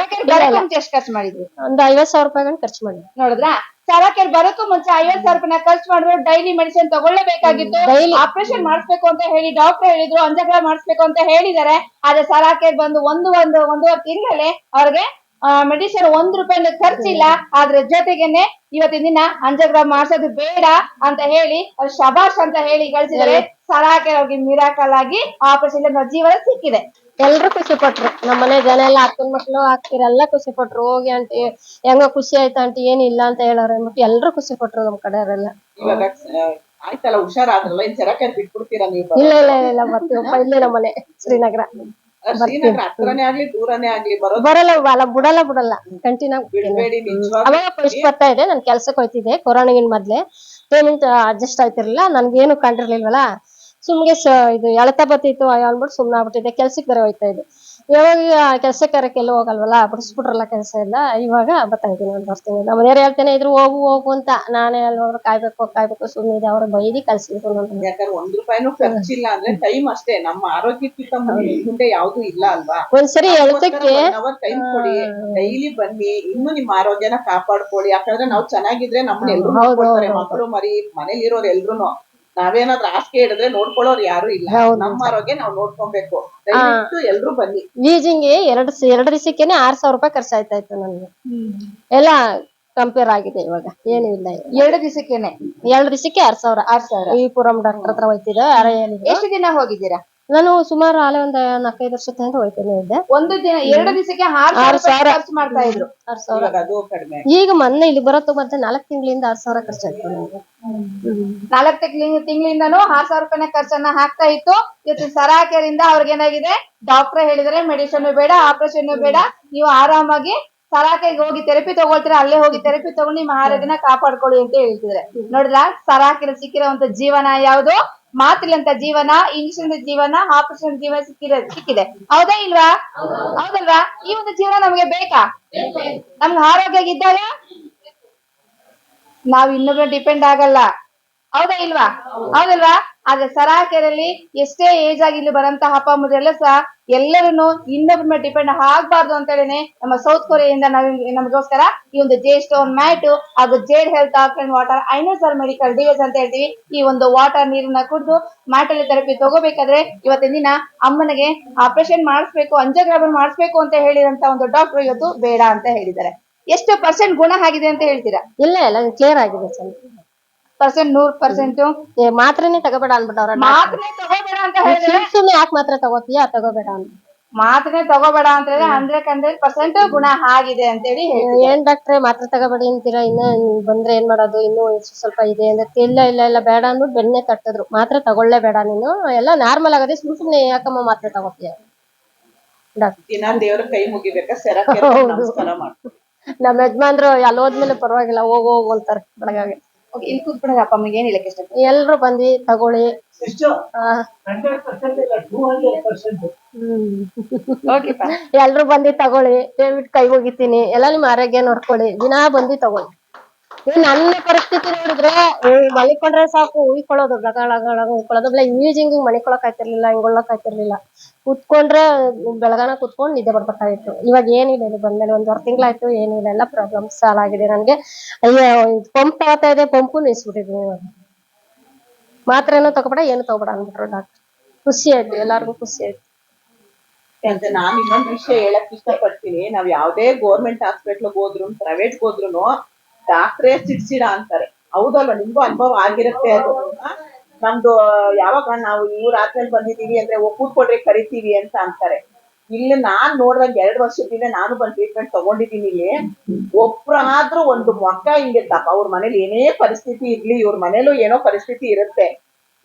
ಎಷ್ಟು ಖರ್ಚು ಮಾಡಿದ್ವಿ? ಒಂದು 50,000 ರೂಪಾಯಿ ಖರ್ಚು ಮಾಡಿದ್ವಿ. ನೋಡಿದ್ರಾ? ಸರಾಕೆರೆ ಬರೋಕ್ಕೂ ಮುಂಚೆ 50,000 ರೂಪಾಯಿನ ಖರ್ಚು ಮಾಡಿದ್ರು. ಡೈಲಿ ಮೆಡಿಸಿನ್ ತಗೊಳ್ಳೇಬೇಕಾಗಿತ್ತು. ಡೈಲಿ ಆಪರೇಷನ್ ಮಾಡಿಸ್ಬೇಕು ಅಂತ ಹೇಳಿ ಡಾಕ್ಟರ್ ಹೇಳಿದ್ರು, ಅಂಜಗ್ರಾಮ ಮಾಡಿಸ್ಬೇಕು ಅಂತ ಹೇಳಿದ್ದಾರೆ. ಆದ್ರೆ ಸರಾಕೆರೆ ಬಂದು ಒಂದೂವರೆ ತಿಂಗಳಲ್ಲೇ ಅವ್ರಿಗೆ ಮೆಡಿಸಿನ್ 1 ರೂಪಾಯಿನ ಖರ್ಚಿಲ್ಲ. ಅದ್ರ ಜೊತೆಗೇನೆ ಇವತ್ತಿನ ದಿನ ಅಂಜೋಗ್ರಾಮ್ ಮಾಡ್ಸೋದು ಬೇಡ ಅಂತ ಹೇಳಿ ಅವ್ರು ಶಬಾಷ್ ಅಂತ ಹೇಳಿ ಗಳಿಸಿದರೆ ಸರಾಕೆ ಅವ್ರಿಗೆ ಮಿರಾಕಲ್ ಆಗಿ ಆಪರೇಷನ್ ಜೀವನ ಸಿಕ್ಕಿದೆ. ಎಲ್ರು ಖುಷಿ ಪಟ್ರು, ನಮ್ಮ ಮನೆ ಜನ ಎಲ್ಲ ಅಕ್ಕನ ಮಕ್ಳು ಅಕ್ಕಿರೆಲ್ಲ ಖುಷಿ ಪಟ್ರು. ಹೋಗಿ ಆಂಟಿ ಹೆಂಗ ಖುಷಿ ಆಯ್ತಾ ಆಂಟಿ ಏನಿಲ್ಲ ಅಂತ ಹೇಳೋರೆ ಮತ್ತೆ ಎಲ್ರು ಖುಷಿ ಪಟ್ರು ನಮ್ ಕಡೆಯವರೆಲ್ಲ. ಇವಾಗ ಆಯ್ತಲ್ಲ ಹುಷಾರಾದ್ರಲ್ಲ, ಇನ್ ಸೆರಕೆ ಬಿಟ್ಬಿಡ್ತೀರಾ ನೀವು? ಇಲ್ಲ ಇಲ್ಲ ಇಲ್ಲ ಬರ್ತೀವಪ್ಪ, ಇಲ್ಲೇ ನಮ್ಮ ಮನೆ ಶ್ರೀನಗರ. ಶ್ರೀನಗರ ಹತ್ರನೇ ಆಗ್ಲಿ ದೂರನೇ ಆಗ್ಲಿ ಬರಲ್ಲ ಬಿಡಲ್ಲ ಕಂಟಿನ್ಯೂ. ಬಿಡ್ಬೇಡಿ ನಿಜವಾಗ್ಲೂ. ಅವಾಗ ಫಸ್ಟ್ ಬರ್ತಾ ಇದೆ, ನನ್ ಕೆಲ್ಸಕ್ಕೆ ಹೋಯ್ತಿದ್ದೆ ಕೊರೋನಾಗಿನ ಮೊದ್ಲೆ. ಪೇಮೆಂಟ್ ಅಡ್ಜಸ್ಟ್ ಆಯ್ತಿರ್ಲಿಲ್ಲ, ನನ್ಗೇನು ಕಂಡಿರ್ಲಿಲ್ವಲ್ಲ. ಸುಮ್ಗೆ ಇದು ಎಳತಾ ಬತ್ತಿತ್ತು ಅಂದ್ಬಿಟ್ಟು ಸುಮ್ನೆ ಆಗ್ಬಿಟ್ಟಿದೆ. ಕೆಲ್ಸಕ್ಕೆ ಬೇರೆ ಹೋಯ್ತಾ ಇದ್ದೆ. ಇವಾಗ ಕೆಲ್ಸಕ್ಕೆ ಎಲ್ಲೂ ಹೋಗಲ್ವಲ್ಲ, ಬಿಡಿಸ್ಬಿಟ್ರಲ್ಲ ಕೆಲಸ ಎಲ್ಲ. ಇವಾಗ ಬರ್ತಾ ಇದ್ದೀನಿ, ಒಂದ್ ವರ್ಷದಿಂದ. ನಮ್ಮ ಮನೆಯವ್ರು ಹೇಳ್ತಾನೆ ಇದ್ರು ಹೋಗು ಅಂತ. ನಾನೇ ಅಲ್ವಾ ಕಾಯ್ಬೇಕು ಸುಮ್ಮನೆ ಇದೆ. ಅವ್ರ ಬೈದಿ ಕಳ್ಸಿದ್ರು. ಯಾಕಂದ್ರೆ 1 ರೂಪಾಯಿನೂ ಖರ್ಚಿಲ್ಲ ಅಂದ್ರೆ ಟೈಮ್ ಅಷ್ಟೇ. ನಮ್ಮ ಆರೋಗ್ಯಕ್ಕಿಂತ ಮುಂದೆ ಯಾವ್ದು ಇಲ್ಲ ಅಲ್ವಾ? ಒಂದ್ಸರಿ ಎಳ್ತಕ್ಕೆ ಟೈಮ್ ಕೊಡಿ, ಡೈಲಿ ಬನ್ನಿ, ಇನ್ನು ನಿಮ್ಮ ಆರೋಗ್ಯನ ಕಾಪಾಡ್ಕೊಳ್ಳಿ. ಯಾಕಂದ್ರೆ ನಾವು ಚೆನ್ನಾಗಿದ್ರೆ ನಮ್ನ ಎಲ್ರು ನೋಡ್ಕೊಳ್ತಾರೆ, ಮಕ್ಕಳು ಮರಿ ಮನೇಲಿರೋರು ಎಲ್ರುನು. ನಾವೇನಾದ್ರೂ ಹಾಸಿಗೆ ಹಿಡಿದ್ರೆ ನೋಡ್ಕೊಳ್ಳೋರು ಯಾರು ಇಲ್ಲ. ನಮ್ಮ ಆರೋಗ್ಯ ನಾವ್ ನೋಡ್ಕೊಬೇಕು. ದಯವಿಟ್ಟು ಎಲ್ರು ಬನ್ನಿ. ವೀಜಿಂಗ್ ಎರಡು ದಿವಸಕ್ಕೇನೆ 6,000 ರೂಪಾಯಿ ಖರ್ಚಾಯ್ತಾ ಇತ್ತು ನನ್ಗೆ. ಎಲ್ಲ ಕಂಪೇರ್ ಆಗಿದೆ ಇವಾಗ ಏನು ಇಲ್ಲ. 2 ದಿವಸಕ್ಕೇನೆ 2 ದಿವಸಕ್ಕೆ 6,000 ಈ ಪುರಂ ಡಾಕ್ಟರ್ ಹತ್ರ ಹೋಯ್ತಿದ್ದೆ. ಎಷ್ಟು ದಿನ ಹೋಗಿದ್ದೀರಾ? ನಾನು ಸುಮಾರು ಆಲೆ ಒಂದ್ 4-5 ವರ್ಷದಿಂದ ಹೋಯ್ತೇನೆ ಇದ್ದೆ. 2 ದಿವಸಕ್ಕೆ 6,000 ಖರ್ಚು ಮಾಡ್ತಾ ಇದ್ರು. 6,000 ಅದು ಕಡಿಮೆ. ಈಗ ಮೊನ್ನೆ ಇಲ್ಲಿ ಬರತ್ತು ಮತ್ತೆ 4 ತಿಂಗಳಿಂದ 6,000 ಖರ್ಚಾಯ್ತು ನನಗೆ. 4 ತಿಂಗಳಿಂದನೂ 6,000 ರೂಪಾಯಿನ ಖರ್ಚನ್ನ ಹಾಕ್ತಾ ಇತ್ತು. ಇವತ್ತು ಸರಾಕೆರಿಂದ ಅವ್ರಿಗೆ ಏನಾಗಿದೆ, ಡಾಕ್ಟರ್ ಹೇಳಿದ್ರೆ ಮೆಡಿಸಿನ್ ಬೇಡ, ಆಪರೇಷನ್ ಬೇಡ, ನೀವು ಆರಾಮಾಗಿ ಸರಾಕೆಗೆ ಹೋಗಿ ಥೆರಪಿ ತಗೊಳ್ತೀರಾ, ಅಲ್ಲೇ ಹೋಗಿ ಥೆರಪಿ ತಗೊಂಡು ನಿಮ್ಮ ಆರೋಗ್ಯನ ಕಾಪಾಡ್ಕೊಳ್ಳಿ ಅಂತ ಹೇಳ್ತಿದ್ರೆ. ನೋಡಿದ್ರ ಸರಾಕೆಗೆ ಸಿಕ್ಕಿರೋಂತ ಜೀವನ ಯಾವುದು? ಮಾತಿಲ್ಲಂತ ಜೀವನ, ಇಂಜೆಕ್ಷನ್ ಜೀವನ, ಆಪರೇಷನ್ ಜೀವನ ಸಿಕ್ಕಿದೆ. ಹೌದಾ ಇಲ್ವಾ? ಹೌದಲ್ವಾ? ಈ ಒಂದು ಜೀವನ ನಮ್ಗೆ ಬೇಕಾ? ನಮ್ಗೆ ಆರೋಗ್ಯ ಇದ್ದಾಗ ನಾವ್ ಇನ್ನೊಬ್ಬರ ಡಿಪೆಂಡ್ ಆಗಲ್ಲ. ಹೌದಾ ಇಲ್ವಾ? ಹೌದಲ್ವಾ? ಆದ್ರೆ ಸರಾಕೆರಲ್ಲಿ ಎಷ್ಟೇ ಏಜ್ ಆಗಿ ಇಲ್ಲಿ ಬರಂತ ಅಪ್ಪ ಅಮ್ಮರೆಲ್ಲ ಸಹ ಎಲ್ಲರೂ ಇನ್ನೊಬ್ಬರ ಮೇಲೆ ಡಿಪೆಂಡ್ ಆಗ್ಬಾರ್ದು ಅಂತ ಹೇಳಿನೇ ನಮ್ಮ ಸೌತ್ ಕೊರಿಯಾದಿಂದ ನಮಗೋಸ್ಕರ ಈ ಒಂದು ಜೇ ಸ್ಟೋನ್ ಮ್ಯಾಟ್ ಹಾಗೂ jade health of water ioniser medical device ಅಂತ ಹೇಳ್ತೀವಿ. ಈ ಒಂದು ವಾಟರ್ ನೀರನ್ನ ಕುಡಿದು ಮ್ಯಾಟಲ್ಲಿ ಥೆರಪಿ ತಗೋಬೇಕಾದ್ರೆ ಇವತ್ತಿನ ದಿನ ಅಮ್ಮನಿಗೆ ಆಪರೇಷನ್ ಮಾಡಿಸ್ಬೇಕು, ಅಂಜೋಗ್ರಾಮ್ ಮಾಡಿಸ್ಬೇಕು ಅಂತ ಹೇಳಿದಂತ ಒಂದು ಡಾಕ್ಟರ್ ಇವತ್ತು ಬೇಡ ಅಂತ ಹೇಳಿದ್ದಾರೆ. ಎಷ್ಟು % ಗುಣ ಆಗಿದೆ ಅಂತ ಹೇಳ್ತೀರಾ? ಇಲ್ಲ ಕ್ಲಿಯರ್ ಆಗಿದೆ ಸರ್. 100% ಮಾತ್ರೆನೇ ತಗೋಬೇಡ ಅನ್ಬಿಟ್ಟವ್ರ. ಮಾತ್ರೆ ತಗೋಬೇಡ ಅಂತ ಹೇಳಿದ್ರೆ ಸುಮ್ನೆ ಯಾಕೆ ಮಾತ್ರೆ ತಗೋತೀಯ, ತಗೋಬೇಡ ಅಂತ. ಮಾತ್ರೆ ತಗೋಬೇಡ ಅಂತ ಹೇಳಿದ್ರೆ 100% ಗುಣ ಆಗಿದೆ ಅಂತ ಹೇಳಿ ಏನ್ ಡಾಕ್ಟ್ರೆ ಮಾತ್ರೆ ತಗೋಬೇಡಿ ಅಂತೀರಾ, ಇನ್ನ ಬಂದ್ರೆ ಏನ್ ಮಾಡೋದು, ಇನ್ನು ಸ್ವಲ್ಪ ಇದೆ ಅಂದ್ರೆ ಇಲ್ಲ ಬೇಡ ಅಂದ್ಬಿಟ್ಟು ಬೆನ್ನೆ ತಟ್ಟಿದ್ರು. ಮಾತ್ರೆ ತಗೊಳ್ಳೇ ಬೇಡ ನೀನು, ಎಲ್ಲ ನಾರ್ಮಲ್ ಆಗದೆ, ಸುಮ್ನೆ ಯಾಕಮ್ಮ ಮಾತ್ರೆ ತಗೋತೀಯ. ದಿನ ದೇವ್ರ ಕೈ ಮುಗಿಬೇಕಾ ಸೆರಕೆ ನಮಸ್ಕಾರ ಮಾಡ್ತೀವಿ. ನಮ್ಮ ಯಜಮಾನ್ರು ಅಲ್ಲಿ ಹೋದ್ಮೇಲೆ ಪರವಾಗಿಲ್ಲ ಹೋಗು ಅಂತಾರೆ ಬೆಳಗ್ಗೆ. ಇಲ್ಲಿ ಕೂತ್ಬಿಡೋದು ಅಪ್ಪ ಅಮ್ಮಗೆ ಏನಿಲ್ಲ ಇಷ್ಟ. ಎಲ್ರು ಬಂದಿ ತಗೊಳ್ಳಿ. ಎಷ್ಟು 100% ಇಲ್ಲ 200%. ಎಲ್ರು ಬಂದಿ ತಗೊಳ್ಳಿ, ದಯವಿಟ್ಟು ಕೈ ಮುಗಿತೀನಿ. ಎಲ್ಲ ನಿಮ್ಮ ಆರೋಗ್ಯ ನೋಡ್ಕೊಳ್ಳಿ, ದಿನಾ ಬಂದಿ ತಗೊಳ್ಳಿ. ನನ್ನ ಪರಿಸ್ಥಿತಿ ನೋಡಿದ್ರೆ ಮಲಿಕೊಂಡ್ರೆ ಸಾಕು ಉಯ್ಕೊಳ್ಳೋದು, ಉಯ್ಕೊಳ್ಳೋದು. ಈಜಿಂಗ್ ಮಲಿಕೊಳಕ್ ಆಯ್ತಿರ್ಲಿಲ್ಲ, ಹಿಂಗೊಳ್ಳಕ್ ಆಯ್ತಿರ್ಲಿಲ್ಲ. ಕುತ್ಕೊಂಡ್ರೆ ಬೆಳಗಾನ ಕುತ್ಕೊಂಡ್ ನಿದ್ದೆ ಬರ್ಬೇಕಾಗಿತ್ತು. ಇವಾಗ ಏನಿಲ್ಲ, ಇಲ್ಲಿ ಬಂದ್ಮೇಲೆ 1 ತಿಂಗಳಾಯ್ತು, ಏನಿಲ್ಲ, ಎಲ್ಲ ಪ್ರಾಬ್ಲಮ್ಸ್ ಸಾಲ್ವ್ ಆಗಿದೆ ನನ್ಗೆ. ಪಂಪ್ ತಗೋತಾ ಇದೆ, ಪಂಪು ನಿಲ್ಸ್ಬಿಟ್ಟಿದ್ವಿ. ಇವಾಗ ಮಾತ್ರೇನು ತಗೋಬೇಡ, ಏನು ತಗೋಬೇಡ ಅಂದ್ಬಿಟ್ರು ಡಾಕ್ಟರ್. ಖುಷಿ ಆಯ್ತು, ಎಲ್ಲಾರ್ಗು ಖುಷಿ ಆಯ್ತು. ಅಂತ ನಾನ್ ಇನ್ನೊಂದ್ ವಿಷಯ ಹೇಳಕ್ ಇಷ್ಟಪಡ್ತೀನಿ. ನಾವ್ ಯಾವ್ದೇ ಗೌರ್ಮೆಂಟ್ ಹಾಸ್ಪಿಟ್ಲ್ ಹೋದ್ರು, ಪ್ರೈವೇಟ್ ಹೋದ್ರು ಡಾಕ್ಟ್ರೇ ಸಿಡ್ಸಿಡ ಅಂತಾರೆ. ಹೌದಲ್ವಾ? ನಿಮ್ಗೂ ಅನುಭವ ಆಗಿರುತ್ತೆ ಅದು. ನಮ್ದು ಯಾವಾಗ ನಾವು ಇವ್ರ ಆದ್ಮೇಲೆ ಬಂದಿದೀವಿ ಅಂದ್ರೆ ಕೂತ್ಕೊಡ್ರಿ ಕರಿತೀವಿ ಅಂತ ಅಂತಾರೆ. ಇಲ್ಲಿ ನಾನ್ ನೋಡ್ದಂಗೆ 2 ವರ್ಷದಿಂದ ನಾನು ಬಂದ್ ಟ್ರೀಟ್ಮೆಂಟ್ ತಗೊಂಡಿದ್ದೀನಿ. ಇಲ್ಲಿ ಒಬ್ರಾದ್ರೂ ಒಂದು ಮಕ್ಕ ಹಿಂಗೆ ಅವ್ರ ಮನೇಲಿ ಏನೇ ಪರಿಸ್ಥಿತಿ ಇರ್ಲಿ, ಇವ್ರ ಮನೇಲೂ ಏನೋ ಪರಿಸ್ಥಿತಿ ಇರುತ್ತೆ,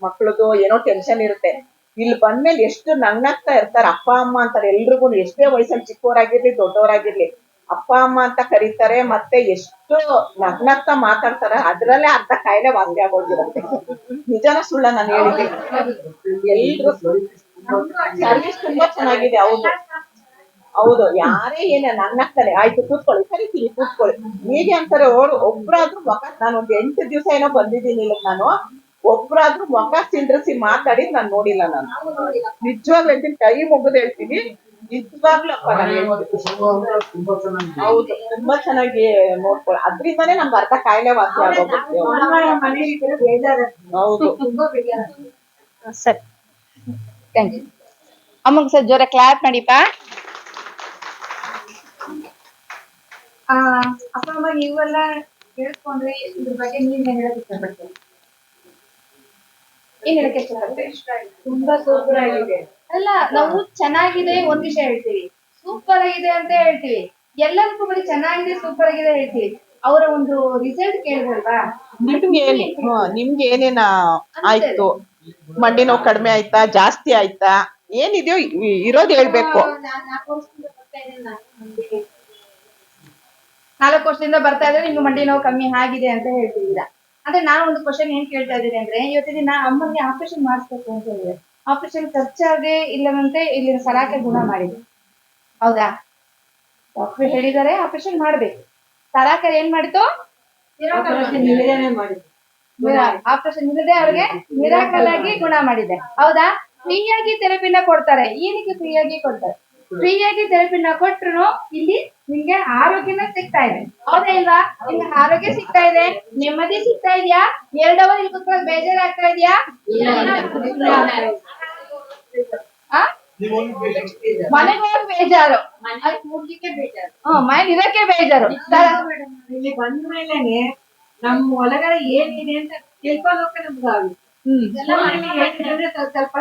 ಮಕ್ಳದು ಏನೋ ಟೆನ್ಷನ್ ಇರುತ್ತೆ. ಇಲ್ಲಿ ಬಂದ್ಮೇಲೆ ಎಷ್ಟು ನಗ್ನಗ್ತಾ ಇರ್ತಾರೆ. ಅಪ್ಪ ಅಮ್ಮ ಅಂತಾರೆ ಎಲ್ರಿಗೂ, ಎಷ್ಟೇ ವಯಸ್ಸಲ್ಲಿ ಚಿಕ್ಕವರಾಗಿರ್ಲಿ ದೊಡ್ಡವರಾಗಿರ್ಲಿ ಅಪ್ಪ ಅಮ್ಮ ಅಂತ ಕರೀತಾರೆ. ಮತ್ತೆ ಎಷ್ಟು ನಗ್ನಗ್ತಾ ಮಾತಾಡ್ತಾರೆ. ಅದ್ರಲ್ಲೇ ಅರ್ಧ ಕಾಯಿಲೆ ವಾಸಿ ಆಗೋಗಿರುತ್ತೆ. ನಿಜನ ಸುಳ್ಳ ನಾನು ಹೇಳಿದ್ದೆ? ಎಲ್ರು ಸರ್ವಿಸ್ ತುಂಬಾ ಚೆನ್ನಾಗಿದೆ. ಹೌದು ಯಾರೇ ಏನ ನಗ್ನಗ್ತಾರೆ, ಆಯ್ತು ಕೂತ್ಕೊಳ್ಳಿ ಕರಿತೀವಿ ಕೂತ್ಕೊಳ್ಳಿ ಹೀಗೆ ಅಂತಾರೆ. ಒಬ್ರಾದ್ರೂ ಮುಖ, ನಾನೊಂದು 8 ದಿವಸ ಏನೋ ಬಂದಿದ್ದೀನಿ ಇಲ್ಲ, ನಾನು ಒಬ್ರಾದ್ರೂ ಮುಖ ಸಿಂಡ್ರಿಸಿ ಮಾತಾಡಿ ನಾನ್ ನೋಡಿಲ್ಲ. ನಾನು ನಿಜವಾಗ್ಲೂ ಹೇಳ್ತೀನಿ, ಕೈ ಮುಗಿದು ಹೇಳ್ತೀನಿ, ನಿಜವಾಗ್ಲೂ ಅಪ್ಪ ನಾನು ಹೌದು ತುಂಬಾ ಚೆನ್ನಾಗಿ ನೋಡ್ಕೊಳ್ಳಿ. ಅದ್ರಿಂದಾನೇ ನಮ್ಗೆ ಅರ್ಧ ಕಾಯಿಲೆ ವಾಸಿ ಆಗೋಗುತ್ತೆ. ಹೌದು. ಸರಿ, ಥ್ಯಾಂಕ್ ಯು. ಅಮ್ಮಂಗೆ ಸರ್ ಜೋರ ಕ್ಲಾಪ್ ಮಾಡಿಪ್ಪ. ಅಪ್ಪ ಅಮ್ಮ ನೀವೆಲ್ಲ ಕೇಳಿಸ್ಕೊಂಡ್ರೆ ಇದ್ರ ಬಗ್ಗೆ ನೀವ್ ಏನ್ ಹೇಳಕ್ ಇಷ್ಟಪಡ್ತೀರಿ? ಏನ್ ಹೇಳಕ್ ಇಷ್ಟಪಡ್ತೀರಿ? ತುಂಬಾ ಸೂಪರ್ ಆಗಿದೆ. ಅಲ್ಲ, ನಾವು ಚೆನ್ನಾಗಿದೆ ಒಂದ್ ವಿಷಯ ಹೇಳ್ತೀವಿ, ಸೂಪರ್ ಆಗಿದೆ ಅಂತ ಹೇಳ್ತೀವಿ, ಎಲ್ಲದಕ್ಕೂ ಬರೀ ಚೆನ್ನಾಗಿದೆ ಸೂಪರ್ ಆಗಿದೆ ಹೇಳ್ತೀವಿ. ಅವರ ಒಂದು ರಿಸಲ್ಟ್ ಕೇಳಿದ್ರಲ್ವಾ? ನಿಮ್ಗೆ ಏನೇನ ಆಯ್ತು? ಮಂಡಿ ನೋವು ಕಡಿಮೆ ಆಯ್ತಾ, ಜಾಸ್ತಿ ಆಯ್ತಾ, ಏನಿದೆಯೋ ಇರೋದು ಹೇಳ್ಬೇಕು. 4 ವರ್ಷದಿಂದ ಬರ್ತಾ ಇದ್ರೆ ನಿಮ್ಗೆ ಮಂಡಿ ನೋವು ಕಮ್ಮಿ ಆಗಿದೆ ಅಂತ ಹೇಳ್ತಿದ್ದೀರಾ. ಅಂದ್ರೆ ನಾನು ಒಂದು ಕ್ವಶನ್ ಏನ್ ಕೇಳ್ತಾ ಇದ್ದೀನಿ ಅಂದ್ರೆ, ಇವತ್ತಿನ ದಿನ ಅಮ್ಮನಿಗೆ ಆಪರೇಷನ್ ಮಾಡಿಸ್ಬೇಕು ಅಂತ ಹೇಳಿದ್ರೆ ಆಪರೇಷನ್ ಖರ್ಚಾಗೆ ಇಲ್ಲದಂತೆ ಇಲ್ಲಿ ಸಲಾಕೆ ಗುಣ ಮಾಡಿದೆ, ಹೌದಾ? ಡಾಕ್ಟರ್ ಹೇಳಿದ್ದಾರೆ ಆಪರೇಷನ್ ಮಾಡ್ಬೇಕು, ಸಲಾಕೆ ಏನ್ ಮಾಡಿತು? ಆಪರೇಷನ್ ಇಲ್ಲದೆ ಅವ್ರಿಗೆ ಮಿರಾಕಲ್ ಆಗಿ ಗುಣ ಮಾಡಿದೆ, ಹೌದಾ? ಫ್ರೀಯಾಗಿ ಥೆರಪಿನ ಕೊಡ್ತಾರೆ. ಏನಕ್ಕೆ ಫ್ರೀಯಾಗಿ ಕೊಡ್ತಾರೆ? ಫ್ರೀಯಾಗಿ ಥೆರಪಿನ ಕೊಟ್ರು ಇಲ್ಲಿ ನಿಮ್ಗೆ ಆರೋಗ್ಯನ ಸಿಗ್ತಾ ಇದೆ, ಹೌದಾ ಇಲ್ವಾ? ನಿಮ್ಗೆ ಆರೋಗ್ಯ ಸಿಗ್ತಾ ಇದೆ, ನೆಮ್ಮದಿ ಸಿಗ್ತಾ ಇದೆಯಾ? 2 ಅವರ್ ಇಲ್ಲಿ ಕುತ್ಕೊಂಡು ಬೇಜಾರಾಗ್ತಾ ಇದೆಯಾ? ಮನೆಗೆ ಹೋಗಕ್ ಬೇಜಾರು, ಮನೇಲಿ ಇರಕ್ಕೆ ಬೇಜಾರು. ಇಲ್ಲಿ ಬಂದ್ಮೇಲೆನೆ ನಮ್ ಒಳಗಡೆ ಏನಿದೆ ಅಂತ ತಿಳ್ಕೊಂಡು ಹೋಗಕ್ಕೆ ನಮ್ಗೆ ಆಗುತ್ತೆ. ಸ್ವಲ್ಪ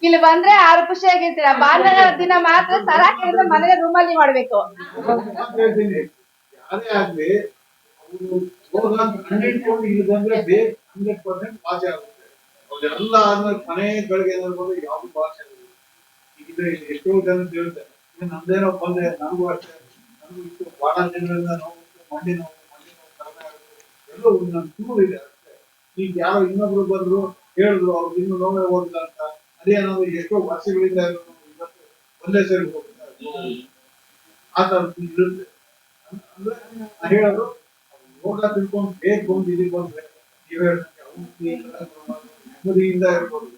ಇಲ್ಲಿ ಬಂದ್ರೆ 6 ಖುಷಿಯಾಗಿರ್ತೀರ. ಭಾನುವಾರ ದಿನ ಮಾತ್ರ ಸಲಾಕೆ ಮನೇಲಿ ರೂಮಲ್ಲಿ ಮಾಡ್ಬೇಕು. ಯಾರೇ ಆಗ್ಲಿ ಇಲ್ಲಿ ಬಂದ್ರೆ 100% ಭಾಷೆ ಆಗುತ್ತೆ. ಅವ್ರೆಲ್ಲ ಆದ್ಮೇಲೆ ಮನೆಗಳಿಗೆ ಏನಾದ್ರು ಯಾವ್ದು ಭಾಷೆ ಈಗ ಎಷ್ಟೋ ಜನ ಹೇಳ್ತಾರೆ, ನಮ್ದೇನೋ ಬಂದ್ರೆ ನನಗೂ ಅಷ್ಟೇ, ನನಗೂ ಇಷ್ಟು ಬಹಳ ಜನರಿಂದ ನೋವು, ಮಂಡಿ ನೋವು ಕಡಿಮೆ ಆಗುತ್ತೆ, ಎಲ್ಲೋ ನನ್ನ ಚೂರು ಇದೆ ಅಷ್ಟೇ. ಈಗ ಯಾರೋ ಇನ್ನೊಬ್ರು ಬಂದ್ರು ಹೇಳಿದ್ರು ಅವ್ರಿಗೆ ಇನ್ನೂ ನೋವೇ ಹೋಗಿಲ್ಲ ಅಂತ, ಅದೇ ನಾವು ಎಷ್ಟೋ ವರ್ಷಗಳಿಂದ ಇವತ್ತು ಒಂದೇ ಸರಿ ಹೋಗ್ತಾರೆ ಆ ತರ ಇರುತ್ತೆ. ಅಂದ್ರೆ ಹೇಳೋದು ರೋಗ ತಿಳ್ಕೊಂಡು ಬೇಗ ಬಂದು ಇದಕ್ಕೆ ಬಂದ್ರೆ ನೀವೇ ನೆಮ್ಮದಿಯಿಂದ ಇರ್ಬೋದು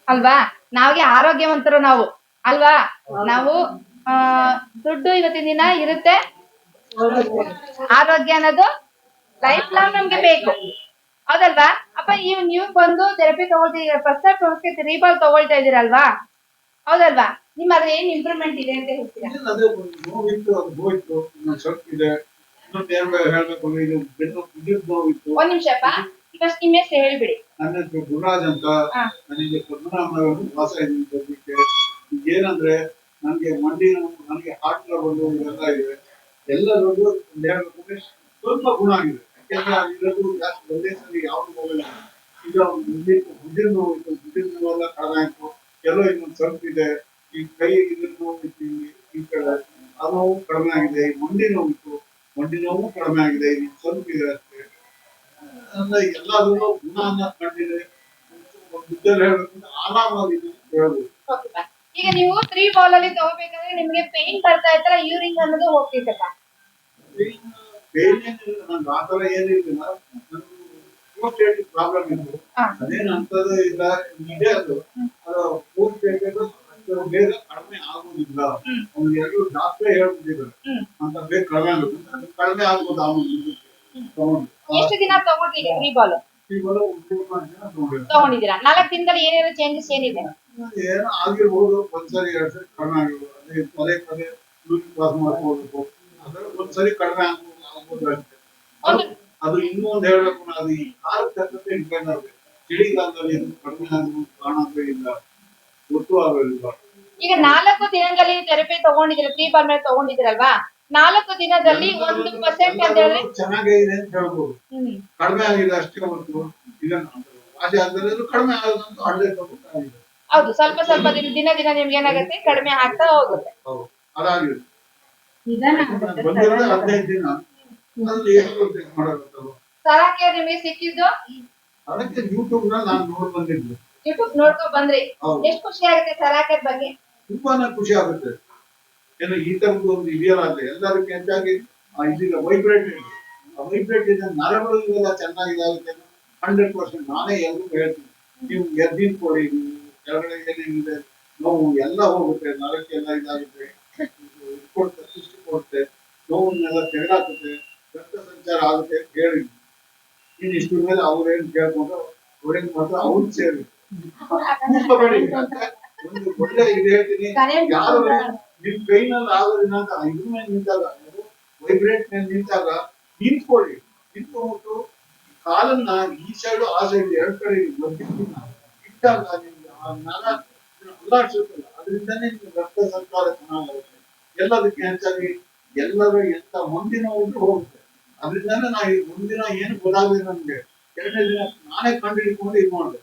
ಅಲ್ವಾ? ನಾವ್ಗೆ ಆರೋಗ್ಯವಂತರು ನಾವು, ಅಲ್ವಾ? ನಾವು ದುಡ್ಡು ಇವತ್ತಿನ ದಿನ ಇರುತ್ತೆ, ಆರೋಗ್ಯ ಅನ್ನೋದು ಲೈಫ್ ಲಾಂಗ್ ನಮ್ಗೆ ಬೇಕು, ಹೌದಲ್ವಾ? ಅಪ್ಪ ನೀವು ಬಂದು ಥೆರಪಿ ತಗೊಳ್ತಿದ್ದೀರ, ಫಸ್ಟ್ ಟೈಮ್ ರೀಬಾಲ್ ತಗೊಳ್ತಾ ಇದೀರಲ್ವಾ, ಹೌದಲ್ವಾ? ನಿಮ್ಮ ಅದ್ರ ಏನ್ ಇಂಪ್ರೂವ್ಮೆಂಟ್ ಇದೆ ಅಂತ ಹೇಳ್ತೀರಾ? ನೋವಿತ್ತು, ಅದು ಹೋಯ್ತು, ಇನ್ನೊಂದು ಸ್ವಲ್ಪ ಇದೆ, ಇನ್ನೊಂದು ಹೇಳ್ಬೇಕು ಅಂದ್ರೆ ಇದು ಬೆನ್ನು ಬಿದ್ದಿದ್ದು ನೋವಿತ್ತು. ಒಂದ್ ನಿಮಿಷಪ್ಪ, ಫಸ್ಟ್ ನಿಮ್ಮ ಹೆಸರು ಹೇಳ್ಬಿಡಿ. ನನ್ನ ಹೆಸರು ಗುರುರಾಜ್ ಅಂತ, ನನಗೆ ಪದ್ಮನಾಭ ವಾಸ ಇದಕ್ಕೆ. ಈಗ ಏನಂದ್ರೆ ನನಗೆ ಮಂಡಿ ನೋವು, ನನಗೆ ಹಾರ್ಟ್ ಟ್ರಬಲ್ ಇವೆಲ್ಲ ಇದೆ, ಎಲ್ಲರಿಗೂ ಹೇಳ್ಬೇಕಂದ್ರೆ ಸ್ವಲ್ಪ ಗುಣ ಆಗಿದೆ. ಯಾಕೆಂದ್ರೆ ಇರೋದು ಜಾಸ್ತಿ ಒಂದೇ ಸರಿ ಯಾವ್ದು ಹೋಗಲ್ಲ. ಈಗ ಬುದ್ಧಿನ ನೋವು ಇತ್ತು, ಬುದ್ಧಿನ ನೋವೆಲ್ಲ ಕಡಿಮೆ ಆಯ್ತು, ಎಲ್ಲೋ ಇನ್ನೊಂದು ಸ್ವಲ್ಪ ಇದೆ. ಈ ಕೈ ಇದ್ರ ನೋವು ಇತ್ತು, ಈ ಕಡೆ ಆ ನೋವು ಕಡಿಮೆ ಆಗಿದೆ. ಈ ಮಂಡಿ ನೋವು ಇತ್ತು, ಮಂಡಿ ನೋವು ಕಡಿಮೆ ಆಗಿದೆ, ಈಗ ಸ್ವಲ್ಪ ಇದೆ ಅಷ್ಟೇ. ಅಂದ್ರೆ ಎಲ್ಲಾದ್ರೂ ಗುಣ ಅನ್ನ ಕಂಡಿದೆ. ಬುದ್ಧಿಯಲ್ಲಿ ಹೇಳ್ಬೇಕಂದ್ರೆ ಆರಾಮಾಗಿದೆ ಹೇಳ್ಬೋದು. ಈಗ ನೀವು 3 ಬಾಲ್ ಅಲ್ಲಿ ತಗೋಬೇಕಾದ್ರೆ ನಿಮ್ಗೆ ಪೇನ್ ಬರ್ತಾ ಇತ್ತಲ್ಲ, ಯೂರಿನ್ ಅನ್ನೋದು ಹೋಗ್ತಿತ್ತಲ್ಲ? ಪೇನ್ ಏನಿಲ್ಲ, ನನ್ಗೆ ಆತರ ಏನಿಲ್ಲ, ನನ್ಗೆ ಪ್ರಾಬ್ಲಮ್ ಇತ್ತು, ಅದೇನು ಅಂತದ್ದು ಇಲ್ಲ, ಇದೆ ಅದು ಬೇಗ ಕಡಿಮೆ ಆಗುದಿಲ್ಲ. ಅವ್ನು 2 ಡಾಕ್ಟ್ರೇ ಹೇಳ್ಬಿಟ್ಟಿದ್ದಾರೆ ಅಂತ ಬೇಗ ಕಡಿಮೆ ಆಗುತ್ತೆ, ಕಡಿಮೆ ಆಗ್ಬೋದು ಅವನು. ಎಷ್ಟು ದಿನ ತಗೊಂಡಿದ್ದೀರಿ 3 ಬಾಲ್ ತಗೊಂಡಿದ್ದೀರಾ? 4 ದಿನದಲ್ಲಿ ಏನೇನು ಚೇಂಜಸ್ ಏನಿದೆ? ಏನೋ ಆಗಿರ್ಬೋದು, ಒಂದ್ಸರಿ 2 ಸರಿ ಕಡಿಮೆ ಆಗಿರ್ಬೋದು, ಅದೇ ಪದೇ ಪದೇ ಪಾಸ್ ಮಾಡ್ಕೋಬೇಕು, ಅದ್ರ ಒಂದ್ಸರಿ ಕಡಿಮೆ ಆಗ್ಬೋದು ಅಷ್ಟೇ. ಅದು ಇನ್ನೊಂದು ಹೇಳ್ಬೇಕು, ಅದು ಈ ಕಾಲ ತಕ್ಕಂತೆ ಡಿಪೆಂಡ್ ಆಗುತ್ತೆ. ಚಳಿಗಾಲದಲ್ಲಿ ಕಡಿಮೆ ಆಗೋದು ಕಾಣೋದೇ ಇಲ್ಲ, ಗೊತ್ತು ಆಗೋದಿಲ್ಲ. ಈಗ 4 ದಿನದಲ್ಲಿ ಥೆರಪಿ ತಗೊಂಡಿದ್ದೀರಾ, 3 ಬಾಲ್ ಮೇಲೆ ತಗೊಂಡಿದ್ದೀರಲ್ವಾ? 4 ದಿನದಲ್ಲಿ 1% ಅಂತ ಹೇಳಿದ್ರೆ ಚೆನ್ನಾಗೇ ಇದೆ ಅಂತ ಹೇಳ್ಬೋದು. ಕಡಿಮೆ ಆಗಿದೆ ಅಷ್ಟೇ ಹೊರತು ಈಗ ಭಾಷೆ ಅಂದ್ರೆ ಕಡಿಮೆ ಆಗೋದಂತೂ 100% ಆಗಿದೆ. ಹೌದು, ಸ್ವಲ್ಪ ಸ್ವಲ್ಪ ದಿನ ದಿನ ನಿಮ್ಗೆ ಏನಾಗುತ್ತೆ, ಕಡಿಮೆ ಆಗ್ತಾ ಹೋಗುತ್ತೆ. ಹೌದು, ಅದಾಗಿದೆ. ಬಂದಿರೋದೇ 15 ದಿನ, ಅದ್ರಲ್ಲಿ ಎಷ್ಟು ಚೆಕ್ ಮಾಡೋದು. ಸಲಾಕೆ ನಿಮಗೆ ಸಿಕ್ಕಿದ್ದು ಅದಕ್ಕೆ ಯೂಟ್ಯೂಬ್ ನಲ್ಲಿ ನಾನು ನೋಡಿ ಬಂದಿದ್ದೆ. ಯೂಟ್ಯೂಬ್ ನೋಡ್ಕೊಂಡ್ ಬಂದ್ರಿ, ಎಷ್ಟು ಖುಷಿ ಆಗುತ್ತೆ ಸಲಾಕೆ ಬಗ್ಗೆ? ತುಂಬಾನೇ ಖುಷಿ ಆಗುತ್ತೆ. ಏನು ಈ ತರದ್ದು ಒಂದು ಇದೆಯಲ್ಲ, ಎಲ್ಲದಕ್ಕೆ ಹೆಚ್ಚಾಗಿ ಇದೀಗ ವೈಬ್ರೇಟ್ ಇದೆ, ವೈಬ್ರೇಟ್ ಇದೆ, ನರಗಳು ಇವೆಲ್ಲ ಚೆನ್ನಾಗಿದಾಗುತ್ತೆ 100%. ನಾನೇ ಎಲ್ರಿಗೂ ಹೇಳ್ತೀನಿ, ನೀವು ಎದ್ದಿನ ಕೊಡಿ, ನೀವು ಕೆಳಗಡೆ ಏನೇನಿದೆ ನೋವು ಎಲ್ಲ ಹೋಗುತ್ತೆ, ನರಕ್ಕೆಲ್ಲ ಇದಾಗುತ್ತೆ, ಕೊಡುತ್ತೆ, ಸೃಷ್ಟಿ ಕೊಡುತ್ತೆ, ನೋವನ್ನೆಲ್ಲ ತೆಗೆದಾಕುತ್ತೆ, ರಕ್ತ ಸಂಚಾರ ಆಗುತ್ತೆ ಅಂತ ಹೇಳಿ ಇಷ್ಟು ಮೇಲೆ ಅವ್ರೇನು ಕೇಳ್ಕೊಂಡು ಅವ್ರೇನ್ ಮಾತ್ರ ಅವ್ರು ಸೇರಿ ಒಂದು ಒಳ್ಳೆ ಇದು ಹೇಳ್ತೀನಿ, ಯಾರು ನಿಮ್ ಕೈನಲ್ಲಿ ಆಗೋದಿಲ್ಲ ಅಂತ ಇದ್ರ ಮೇಲೆ ನಿಂತಾಗ, ವೈಬ್ರೇಟ್ ಮೇಲೆ ನಿಂತಾಗ ನಿಂತ್ಕೊಳ್ಳಿ. ನಿಂತ್ಕೊಂಡ್ಬಿಟ್ಟು ಕಾಲನ್ನ ಈ ಸೈಡ್ ಆ ಸೈಡ್ ಎರಡ್ ಕಡೆ ಇಟ್ಟಾಗ ನಿಮ್ಗೆ ಆ ನರ ಅಲ್ಲಾಡ್ಸುತ್ತಲ್ಲ, ಅದರಿಂದನೇ ನಿಮ್ಗೆ ರಕ್ತ ಸಂಚಾರ ಚೆನ್ನಾಗುತ್ತೆ. ಎಲ್ಲದಕ್ಕೆ ಹೆಚ್ಚಾಗಿ ಎಲ್ಲರೂ ಎಂತ ಮುಂದಿನ ಒಂದು ಹೋಗುತ್ತೆ. ಅದರಿಂದಾನೆ ನಾ ಈ ಮುಂದಿನ ಏನು ಗೊತ್ತಾಗಲಿಲ್ಲ ನಮ್ಗೆ. ಎರಡನೇ ದಿನ ನಾನೇ ಕಂಡು ಹಿಡ್ಕೊಂಡು ಇದು ಮಾಡಿದೆ.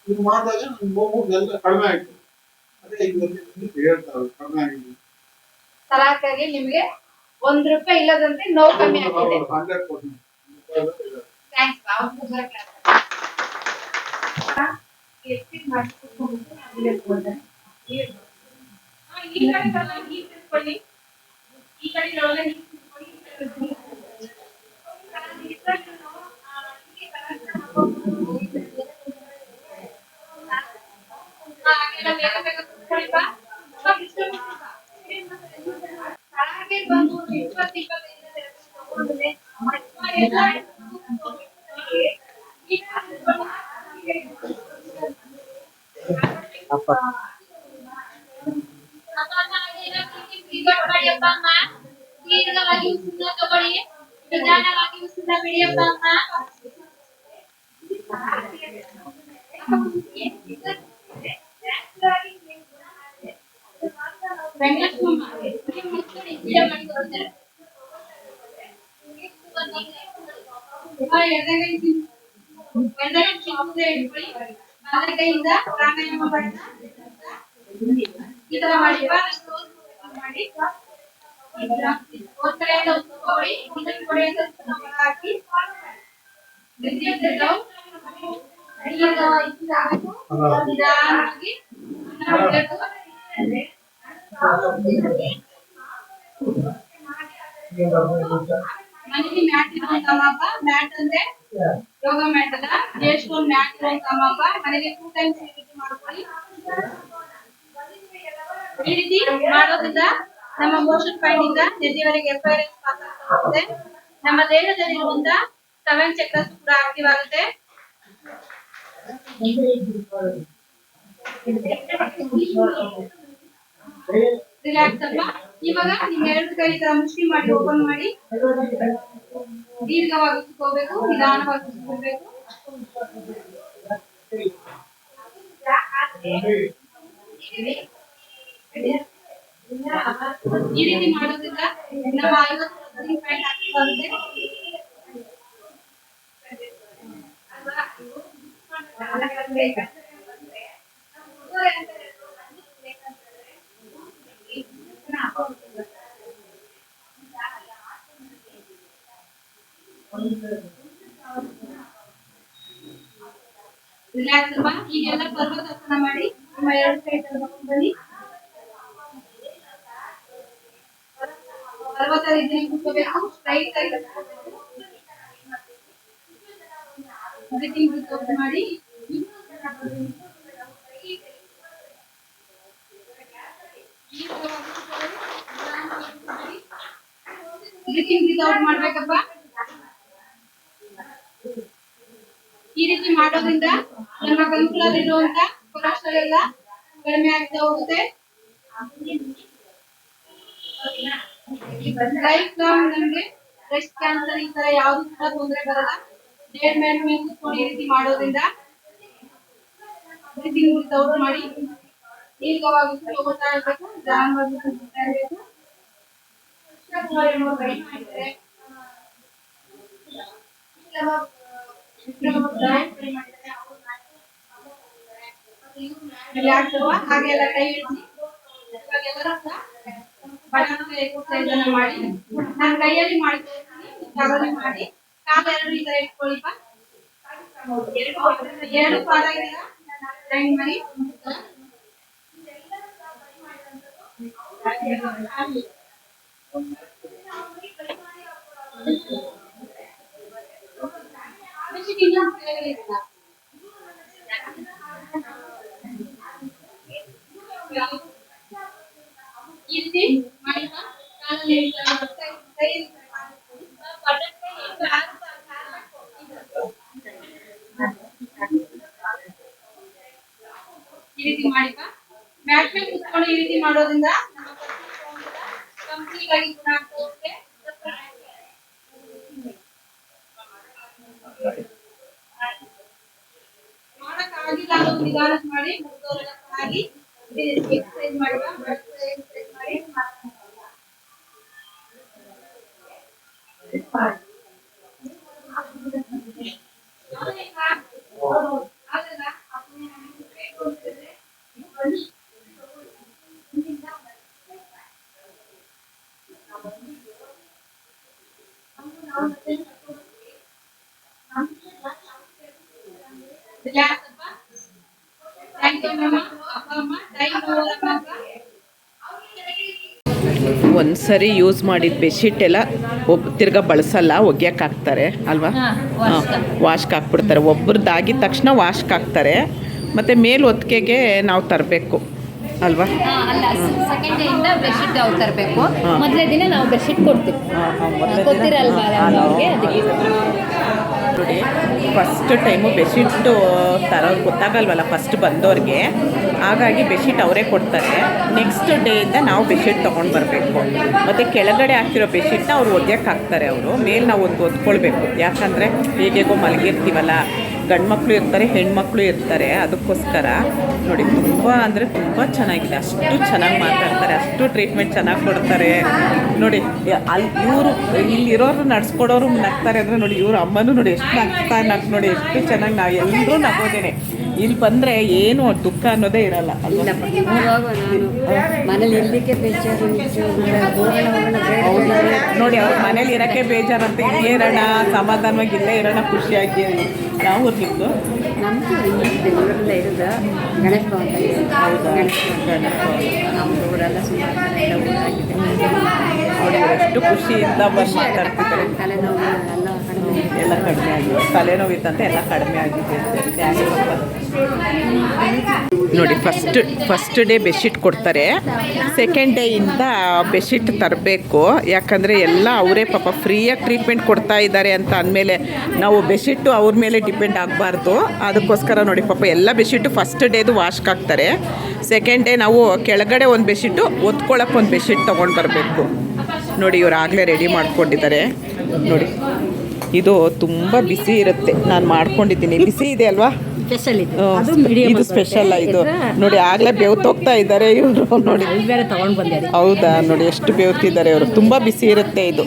ಇದು ಮಾಡಿದಾಗ ನನ್ ನೋವು ಎಲ್ಲ ಕಡಿಮೆ ಆಯ್ತು. ಅದೇ ಇವತ್ತು ಹೇಳ್ತಾರೆ ಕಡಿಮೆ ಆಗಿದೆ. ಸಲಾಕಾಗಿ ನಿಮ್ಗೆ ₹1 ಇಲ್ಲದಂತೆ ನೋವು ಕಮ್ಮಿ ಆಗಿದೆ. 100%. ಥ್ಯಾಂಕ್ಸ್. ದೀರ್ಘವಾಗಿ ಉಸಿರನ್ನ ತಗೊಳ್ಳಿ, ನಿಧಾನವಾಗಿ ಉಸಿರನ್ನ ಬಿಡಿಯಪ್ಪ ಅಮ್ಮ. ವೆಂಕಟೇಶ್ವರಮ್ಮ ವಿಡಿಯೋ ಮಾಡಿಕೊಡ್ತಾರೆ. ಎಡಗೈ ಚಿಕ್ಕದೇ ಇಟ್ಕೊಳ್ಳಿ, ಬಲಗೈಯಿಂದ ಪ್ರಾಣಾಯಾಮ ಮಾಡೋಣ. ಈ ತರ ಮಾಡಿ ಮಾಡಿ ಒಂದ್ ಕಡೆಯಿಂದ ಉತ್ಕೊಳ್ಳಿ, ಇನ್ನೊಂದ್ ಕಡೆಯಿಂದ ಹಾಕಿ ನಿಧಾನವಾಗಿ ಮನೇಲಿ ಮ್ಯಾಟ್ ಇರುವಂತಮ್ಮಪ್ಪ. ಮ್ಯಾಟ್ ಅಂದ್ರೆ ಯೋಗ ಮ್ಯಾಟ್ ಅಲ್ಲ, ಎಷ್ಟು ಮ್ಯಾಟ್ ಇರುವಂತಮ್ಮಪ್ಪ. ಮನೇಲಿ 2 ಟೈಮ್ಸ್ ಈ ರೀತಿ ಮಾಡ್ಕೊಳ್ಳಿ. ಈ ರೀತಿ ಮಾಡೋದ್ರಿಂದ ನಮ್ಮ ಮೋಷನ್ ಪಾಯಿಂಟ್ ಇಂದ ನೆತ್ತಿವರೆಗೆ FIRS ಪಾಸ್ ಆಗುತ್ತೆ. ನಮ್ಮ ದೇಹದಲ್ಲಿರುವಂತ 7 ಚಕ್ರಸ್ ಕೂಡ ಆಕ್ಟಿವ್ ಆಗುತ್ತೆ. ರಿಲ್ಯಾಕ್ಸ್ ಅಪ್ಪ. ಇವಾಗ ನಿಮ್ಮ 2 ಕೈ ತರ ಮುಷ್ಟಿ ಮಾಡಿ ಓಪನ್ ಮಾಡಿ ದೀರ್ಘವಾಗಿ ಉಸ್ಕೋಬೇಕು, ನಿಧಾನವಾಗಿ ಉಸ್ಕೋಬೇಕು. ಈ ರೀತಿ ಮಾಡೋದ್ರಿಂದ ನಮ್ಮ 50% ಪಾಯಿಂಟ್ ಆಕ್ಟಿವ್ ಆಗುತ್ತೆ. ರಿಲ್ಯಾಕ್ಸ್ ಅಮ್ಮ. ಈಗೆಲ್ಲ ಪರ್ವತಾಸನ ಮಾಡಿ ನಿಮ್ಮ 2 ಕೈ ತಗೊಂಡು ಬನ್ನಿ. ಪರ್ವತ ರೀತಿ ಕೂತ್ಕೋಬೇಕು, ಸ್ಟ್ರೈಟ್ ಆಗಿ ಮಾಡಿ. ಮಾಡ್ಬೇಕಪ್ಪ. ಈ ರೀತಿ ಮಾಡೋದ್ರಿಂದ ನಮ್ಮ ಗಂಟಲಲ್ಲಿರುವಂತ ಕೊಲೆಸ್ಟ್ರಾಲ್ ಎಲ್ಲ ಕಡಿಮೆ ಆಗ್ತಾ ಹೋಗುತ್ತೆ. ಲೈಫ್ ಲಾಂಗ್ ನಮ್ಗೆ ಬ್ರೆಸ್ಟ್ ಕ್ಯಾನ್ಸರ್ ಈ ತರ ಯಾವ್ದು ಕೂಡ ತೊಂದರೆ ಬರಲ್ಲ. ದೇವ್ರ ಮೇಲೆ ಕೂತ್ಕೊಂಡು ಈ ರೀತಿ ಮಾಡೋದ್ರಿಂದ ಬ್ರೀತಿಂಗ್ ವಿತೌಟ್ ಮಾಡಿ ದೀರ್ಘವಾಗಿ ಹೋಗ್ತಾ ಇರ್ಬೇಕು, ನಿಧಾನವಾಗಿ ಹೋಗ್ತಾ ಇರ್ಬೇಕು. ಹಾಗೆಲ್ಲ ಕೈ ಇಳಿಸಿ ಮಾಡಿ ನಾನು ಕೈಯಲ್ಲಿ ಮಾಡ್ತೀನಿ, ಮಾಡಿ ಕಾಲ 2 ಈ ತರ ಇಟ್ಕೊಳ್ಳಿಪ್ಪ. 2 ಪಾದ ಮಾಡಿ ಈ ರೀತಿ ಮಾಡಿ ಈ ರೀತಿ ಮಾಡಿಪ್ಪ. ಮ್ಯಾಟ್ ಮೇಲೆ ಕೂತ್ಕೊಂಡು ಈ ರೀತಿ ಮಾಡೋದ್ರಿಂದ ಕಂಪ್ಲೀಟ್ ಆಗಿ ಗುಣ ಆಗ್ತಾ ಹೋಗುತ್ತೆ. ಮಾಡಕ್ ಆಗಿಲ್ಲ ಅನ್ನೋದು ನಿಧಾನಕ್ಕೆ ಮಾಡಿ, ಮುಗ್ದೋಗಿ ಎಕ್ಸರ್ಸೈಸ್ ಮಾಡಿಪ್ಪ. ಎಕ್ಸರ್ಸೈಸ್ ಮಾಡಿ ಒಂದ್ಸರಿ ಯೂಸ್ ಮಾಡಿದ ಬೆಡ್ಶೀಟ್ ಎಲ್ಲ ತಿರ್ಗಾ ಬಳಸಲ್ಲ, ಒಗ್ಯಕ್ಕೆ ಹಾಕ್ತಾರೆ ಅಲ್ವಾ? ವಾಶ್ಗೆ ಹಾಕ್ಬಿಡ್ತಾರೆ. ಒಬ್ರದ್ದಾಗಿದ ತಕ್ಷಣ ವಾಶ್ಗೆ ಹಾಕ್ತಾರೆ, ಮತ್ತು ಮೇಲ್ ಹೊತ್ತಿಗೆಗೆ ನಾವು ತರಬೇಕು ಅಲ್ವಾ? ಅಲ್ಲ, ಸೆಕೆಂಡ್ ಡೇ ಇಂದ ಬೆಡ್ಶೀಟ್ ಅವ್ರು ತರಬೇಕು. ಮೊದಲೇ ದಿನ ನಾವು ಬೆಡ್ಶೀಟ್ ಕೊಡ್ತೀವಿ, ಗೊತ್ತಿರಲ್ವಾ ಅವ್ರಿಗೆ, ಅದಕ್ಕೆ. ನೋಡಿ, ಫಸ್ಟ್ ಟೈಮು ಬೆಡ್ಶೀಟು ತರೋದು ಗೊತ್ತಾಗಲ್ವಲ್ಲ ಫಸ್ಟ್ ಬಂದವ್ರಿಗೆ, ಹಾಗಾಗಿ ಬೆಡ್ಶೀಟ್ ಅವರೇ ಕೊಡ್ತಾರೆ. ನೆಕ್ಸ್ಟ್ ಡೇಯಿಂದ ನಾವು ಬೆಡ್ಶೀಟ್ ತೊಗೊಂಡು ಬರಬೇಕು. ಮತ್ತು ಕೆಳಗಡೆ ಹಾಕಿರೋ ಬೆಡ್ಶೀಟ್ನ ಅವ್ರು ಒದ್ಯಕ್ಕೆ ಹಾಕ್ತಾರೆ. ಅವರು ಮೇಲೆ ನಾವು ಒಂದು ಒದ್ಕೊಳ್ಬೇಕು, ಯಾಕಂದರೆ ಹೇಗೇಗೋ ಮಲಗಿರ್ತೀವಲ್ಲ, ಗಂಡು ಮಕ್ಕಳು ಇರ್ತಾರೆ, ಹೆಣ್ಮಕ್ಳು ಇರ್ತಾರೆ. ಅದಕ್ಕೋಸ್ಕರ ನೋಡಿ, ತುಂಬ ಅಂದರೆ ತುಂಬ ಚೆನ್ನಾಗಿದೆ. ಅಷ್ಟು ಚೆನ್ನಾಗಿ ಮಾತಾಡ್ತಾರೆ, ಅಷ್ಟು ಟ್ರೀಟ್ಮೆಂಟ್ ಚೆನ್ನಾಗಿ ಕೊಡ್ತಾರೆ. ನೋಡಿ ಅಲ್ಲಿ ಇವರು ಇಲ್ಲಿರೋರು ನಡ್ಸ್ಕೊಡೋರು ನಗ್ತಾರೆ ಅಂದರೆ ನೋಡಿ, ಇವ್ರ ಅಮ್ಮನೂ ನೋಡಿ ಎಷ್ಟು ನಗ್ತಾ ನೋಡಿ, ಎಷ್ಟು ಚೆನ್ನಾಗಿ ನಾವು ಎಲ್ಲರೂ ನಗೋದೇನೆ. ಇಲ್ಲಿ ಬಂದರೆ ಏನು ದುಃಖ ಅನ್ನೋದೇ ಇರಲ್ಲ. ಮನೇಲಿ ಇರ್ಲಿಕ್ಕೆ ಬೇಜಾರು, ನೋಡಿ ಅವ್ರ ಮನೇಲಿ ಇರೋಕ್ಕೆ ಬೇಜಾರಂತ ಇಲ್ಲೇ ಇರೋಣ, ಸಮಾಧಾನವಾಗಿ ಇಲ್ಲೇ ಇರೋಣ, ಖುಷಿಯಾಗಿ. ಯಾವ ಊರು ನಿಮ್ಮದು? ನಮ್ಮದು ಬೆಂಗಳೂರಲ್ಲೇ ಇರೋದು, ಗಣೇಶ ಭವನ. ಹೌದಾ? ನಮ್ಮದು ಊರೆಲ್ಲ ಸುಮಾರು ಊರಾಗಿದೆ. ನೋಡಿ ಎಷ್ಟು ಖುಷಿಯಿಂದ ಬಂದು ಮಾತಾಡ್ತಿದ್ದಾರೆ. ತಲೆನೋವು ಎಲ್ಲ ಕಡಿಮೆ ಆಗಿದೆ, ತಲೆನೋವಿತ್ತಂತೆ ಎಲ್ಲ ಕಡಿಮೆ ಆಗಿದೆ ಅಂತ. ನೋಡಿ, ಫಸ್ಟ್ ಡೇ ಬೆಡ್ಶೀಟ್ ಕೊಡ್ತಾರೆ, ಸೆಕೆಂಡ್ ಡೇಯಿಂದ ಬೆಡ್ಶೀಟ್ ತರಬೇಕು. ಯಾಕಂದರೆ ಎಲ್ಲ ಅವರೇ ಪಾಪ ಫ್ರೀಯಾಗಿ ಟ್ರೀಟ್ಮೆಂಟ್ ಕೊಡ್ತಾ ಇದ್ದಾರೆ ಅಂತ ಅಂದಮೇಲೆ ನಾವು ಬೆಡ್ಶೀಟು ಅವ್ರ ಮೇಲೆ ಡಿಪೆಂಡ್ ಆಗಬಾರ್ದು. ಅದಕ್ಕೋಸ್ಕರ ನೋಡಿ ಪಾಪ ಎಲ್ಲ ಬೆಡ್ಶೀಟು ಫಸ್ಟ್ ಡೇದು ವಾಶ್ಗೆ ಹಾಕ್ತಾರೆ. ಸೆಕೆಂಡ್ ಡೇ ನಾವು ಕೆಳಗಡೆ ಒಂದು ಬೆಡ್ಶೀಟು, ಒತ್ಕೊಳ್ಳೋಕೆ ಒಂದು ಬೆಡ್ಶೀಟ್ ತೊಗೊಂಡು ಬರಬೇಕು. ನೋಡಿ, ಇವ್ರು ಆಗಲೇ ರೆಡಿ ಮಾಡ್ಕೊಂಡಿದ್ದಾರೆ. ನೋಡಿ, ಇದು ತುಂಬ ಬಿಸಿ ಇರುತ್ತೆ. ನಾನು ಮಾಡ್ಕೊಂಡಿದ್ದೀನಿ, ಬಿಸಿ ಇದೆ ಅಲ್ವಾ? ಇದು ಸ್ಪೆಷಲ್. ಇದು ನೋಡಿ, ಆಗಲೇ ಬೆವ್ತೋಗ್ತಾ ಇದ್ದಾರೆ ಇವರು. ನೋಡಿ ಬೇರೆ ತಗೊಂಡು ಬಂದೆ. ಹೌದಾ? ನೋಡಿ ಎಷ್ಟು ಬೆವ್ತಿದ್ದಾರೆ ಇವರು. ತುಂಬ ಬಿಸಿ ಇರುತ್ತೆ ಇದು.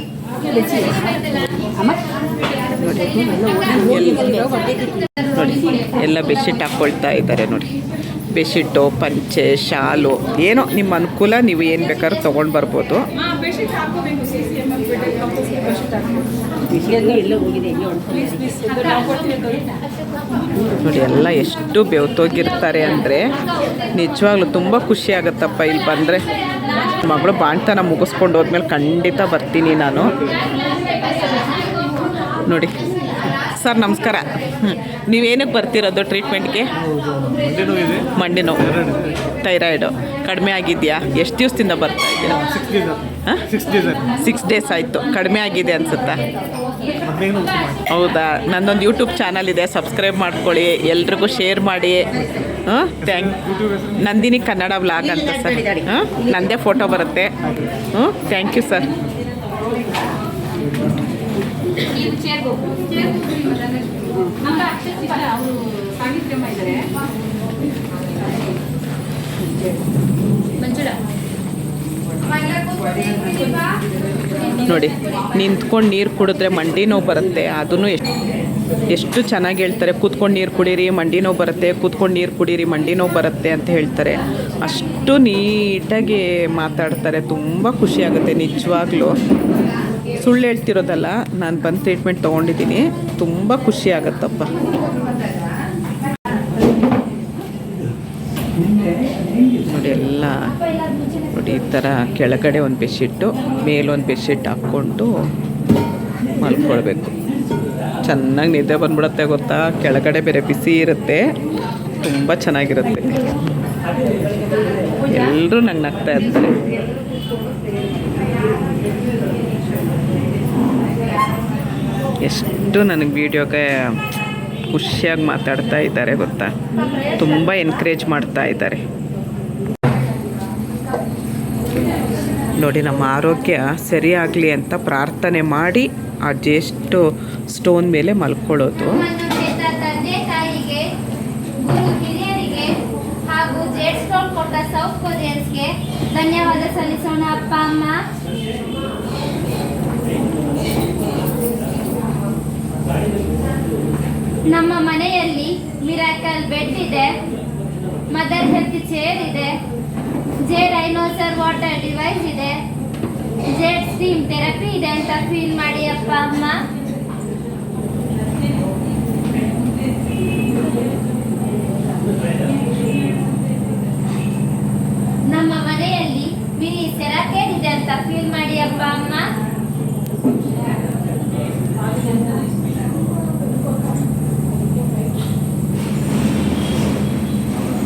ನೋಡಿ ಎಲ್ಲ ಬೆಡ್ಶೀಟ್ ಹಾಕ್ಕೊಳ್ತಾ ಇದ್ದಾರೆ. ನೋಡಿ, ಬೆಡ್ಶೀಟು, ಪಂಚೆ, ಶಾಲು, ಏನೋ ನಿಮ್ಮ ಅನುಕೂಲ, ನೀವು ಏನು ಬೇಕಾದ್ರೂ ತೊಗೊಂಡು ಬರ್ಬೋದು. ನೋಡಿ ಎಲ್ಲ ಎಷ್ಟು ಬೆವ್ತೋಗಿರ್ತಾರೆ ಅಂದರೆ ನಿಜವಾಗ್ಲೂ ತುಂಬ ಖುಷಿ ಆಗುತ್ತಪ್ಪ ಇಲ್ಲಿ ಬಂದರೆ. ಮಗಳು ಬಾಣ್ತನ ಮುಗಿಸ್ಕೊಂಡು ಹೋದ್ಮೇಲೆ ಖಂಡಿತ ಬರ್ತೀನಿ ನಾನು. ನೋಡಿ ಸರ್, ನಮಸ್ಕಾರ. ನೀವೇನಕ್ಕೆ ಬರ್ತಿರೋದು ಟ್ರೀಟ್ಮೆಂಟ್ಗೆ? ಮಂಡಿ ನೋವು, ಥೈರಾಯ್ಡು ಕಡಿಮೆ ಆಗಿದೆಯಾ? ಎಷ್ಟು ದಿವಸದಿಂದ ಬರ್ತಾ ಇದ್ದೀರಾ? 6 ಡೇಸ್ ಆಯಿತು. ಕಡಿಮೆ ಆಗಿದೆ ಅನಿಸುತ್ತಾ? ಹೌದಾ? ನನ್ನೊಂದು ಯೂಟ್ಯೂಬ್ ಚಾನಲ್ ಇದೆ, ಸಬ್ಸ್ಕ್ರೈಬ್ ಮಾಡ್ಕೊಳ್ಳಿ, ಎಲ್ರಿಗೂ ಶೇರ್ ಮಾಡಿ. ನಂದಿನಿ ಕನ್ನಡ ವ್ಲಾಗ್ ಅಂತ ಸರ್. ನನ್ನದೇ ಫೋಟೋ ಬರುತ್ತೆ. Thank you sir. ನೋಡಿ, ನಿಂತ್ಕೊಂಡು ನೀರು ಕುಡಿದ್ರೆ ಮಂಡಿ ನೋವು ಬರುತ್ತೆ. ಅದನ್ನು ಎಷ್ಟು ಚೆನ್ನಾಗಿ ಹೇಳ್ತಾರೆ. ಕೂತ್ಕೊಂಡು ನೀರು ಕುಡೀರಿ ಮಂಡಿ ನೋವು ಬರುತ್ತೆ, ಕೂತ್ಕೊಂಡು ನೀರು ಕುಡೀರಿ ಮಂಡಿ ನೋವು ಬರುತ್ತೆ ಅಂತ ಹೇಳ್ತಾರೆ. ಅಷ್ಟು ನೀಟಾಗಿ ಮಾತಾಡ್ತಾರೆ. ತುಂಬ ಖುಷಿಯಾಗುತ್ತೆ ನಿಜವಾಗ್ಲೂ. ಸುಳ್ಳು ಹೇಳ್ತಿರೋದಲ್ಲ, ನಾನು ಬಂದು ಟ್ರೀಟ್ಮೆಂಟ್ ತೊಗೊಂಡಿದ್ದೀನಿ. ತುಂಬ ಖುಷಿ ಆಗುತ್ತಪ್ಪ. ನೋಡಿ ಎಲ್ಲ ನೋಡಿ, ಈ ಥರ ಕೆಳಗಡೆ ಒಂದು ಬೆಡ್ಶೀಟು, ಮೇಲೊಂದು ಬೆಡ್ಶೀಟ್ ಹಾಕ್ಕೊಂಡು ಮಲ್ಕೊಳ್ಬೇಕು. ಚೆನ್ನಾಗಿ ನಿದ್ದೆ ಬಂದ್ಬಿಡುತ್ತೆ ಗೊತ್ತಾ. ಕೆಳಗಡೆ ಬೇರೆ ಬಿಸಿ ಇರುತ್ತೆ, ತುಂಬ ಚೆನ್ನಾಗಿರುತ್ತೆ. ಎಲ್ಲರೂ ನಂಗೆ ನಗ್ತಾ ಇರ್ತಾರೆ. ಎಷ್ಟು ನನಗೆ ವೀಡಿಯೋಗೆ ಎಷ್ಟು ಖುಷಿಯಾಗಿ ಮಾತಾಡ್ತಾ ಇದ್ದಾರೆ ಗೊತ್ತಾ, ತುಂಬ ಎನ್ಕರೇಜ್ ಮಾಡ್ತಾ ಇದ್ದಾರೆ. ನೋಡಿ, ನಮ್ಮ ಆರೋಗ್ಯ ಸರಿಯಾಗಲಿ ಅಂತ ಪ್ರಾರ್ಥನೆ ಮಾಡಿ ಆ ಜೇಷ್ಟು ಸ್ಟೋನ್ ಮೇಲೆ ಮಲ್ಕೊಳ್ಳೋದು. ನಮ್ಮನ್ನು ಹೆತ್ತ ತಂದೆ ತಾಯಿಗೆ, ಗುರು ಹಿರಿಯರಿಗೆ ಹಾಗೂ ಜೇಡ್ ಸ್ಟೋನ್ ಕೊಟ್ಟ ಸೌತ್ ಕೊರಿಯನ್ಸ್ಗೆ ಧನ್ಯವಾದ ಸಲ್ಲಿಸೋಣ ಅಪ್ಪ ಅಮ್ಮ. ನಮ್ಮ ಮನೆಯಲ್ಲಿ ಮಿರಾಕಲ್ ಬೆಡ್ ಇದೆ, ಮದರ್ ಹೆಲ್ತ್ ಚೇರ್ ಇದೆ, ಜೇಡ್ ಡೈನೋಸರ್ ವಾಟರ್ ಡಿವೈಸ್ ಇದೆ, ಜೇಡ್ ಸ್ಟೀಮ್ ಥೆರಪಿ ಇದೆ ಅಂತ ಫೀಲ್ ಮಾಡಿ ಅಪ್ಪ ಅಮ್ಮ. ನಮ್ಮ ಮನೆಯಲ್ಲಿ ಮಿನಿ ಸೆರಾಕೇಡ್ ಇದೆ ಅಂತ ಫೀಲ್ ಮಾಡಿ ಅಪ್ಪ ಅಮ್ಮ.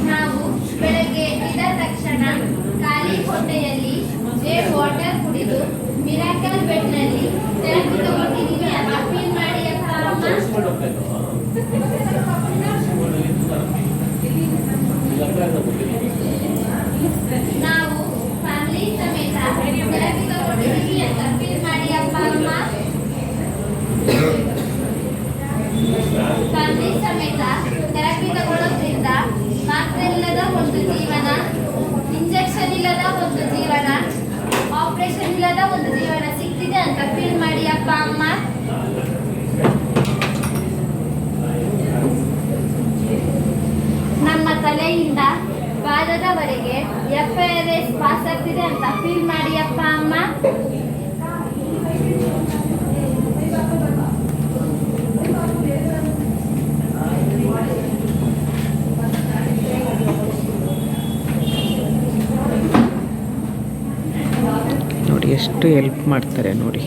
ನಾವು ಬೆಳಗ್ಗೆ ಎದ್ದ ತಕ್ಷಣ ಖಾಲಿ ಹೊಟ್ಟೆಯಲ್ಲಿ ಜೇಡ್ ವಾಟರ್ ಕುಡಿದು ಮಿರಾಕಲ್ ಬೆಡ್ನಲ್ಲಿ ಥೆರಪಿ ತಗೊಂಡಿದ್ದೀವಿ ಅಂತ ಫೀಲ್ ಮಾಡಿ ಅಪ್ಪ ಅಮ್ಮ. ನಾವು ಫ್ಯಾಮಿಲಿ ಸಮೇತ ಥೆರಪಿ ತಗೊಂಡಿದ್ದೀವಿ ಅಂತ ಫೀಲ್ ಮಾಡಿ ಅಪ್ಪ ಅಮ್ಮ. ಫ್ಯಾಮಿಲಿ ಸಮೇತ ಥೆರಪಿ ತಗೊಳ್ಳೋದ್ರಿಂದ ಮಾತ್ರೆ ಇಲ್ಲದ ಒಂದು ಜೀವನ, ಇಂಜೆಕ್ಷನ್ ಇಲ್ಲದ ಒಂದು ಜೀವನ, ಆಪರೇಷನ್ ಇಲ್ಲದ ಒಂದು ಜೀವನ ಸಿಗ್ತಿದೆ ಅಂತ ಫೀಲ್ ಮಾಡಿ ಅಪ್ಪ ಅಮ್ಮ. ನಮ್ಮ ತಲೆಯಿಂದ ಪಾದದವರೆಗೆ FIRS ಪಾಸ್ ಆಗ್ತಿದೆ ಅಂತ ಫೀಲ್ ಮಾಡಿ ಅಪ್ಪ ಅಮ್ಮ. ನೋಡಿ ಎಷ್ಟು ಹೆಲ್ಪ್ ಮಾಡ್ತಾರೆ ನೋಡಿ,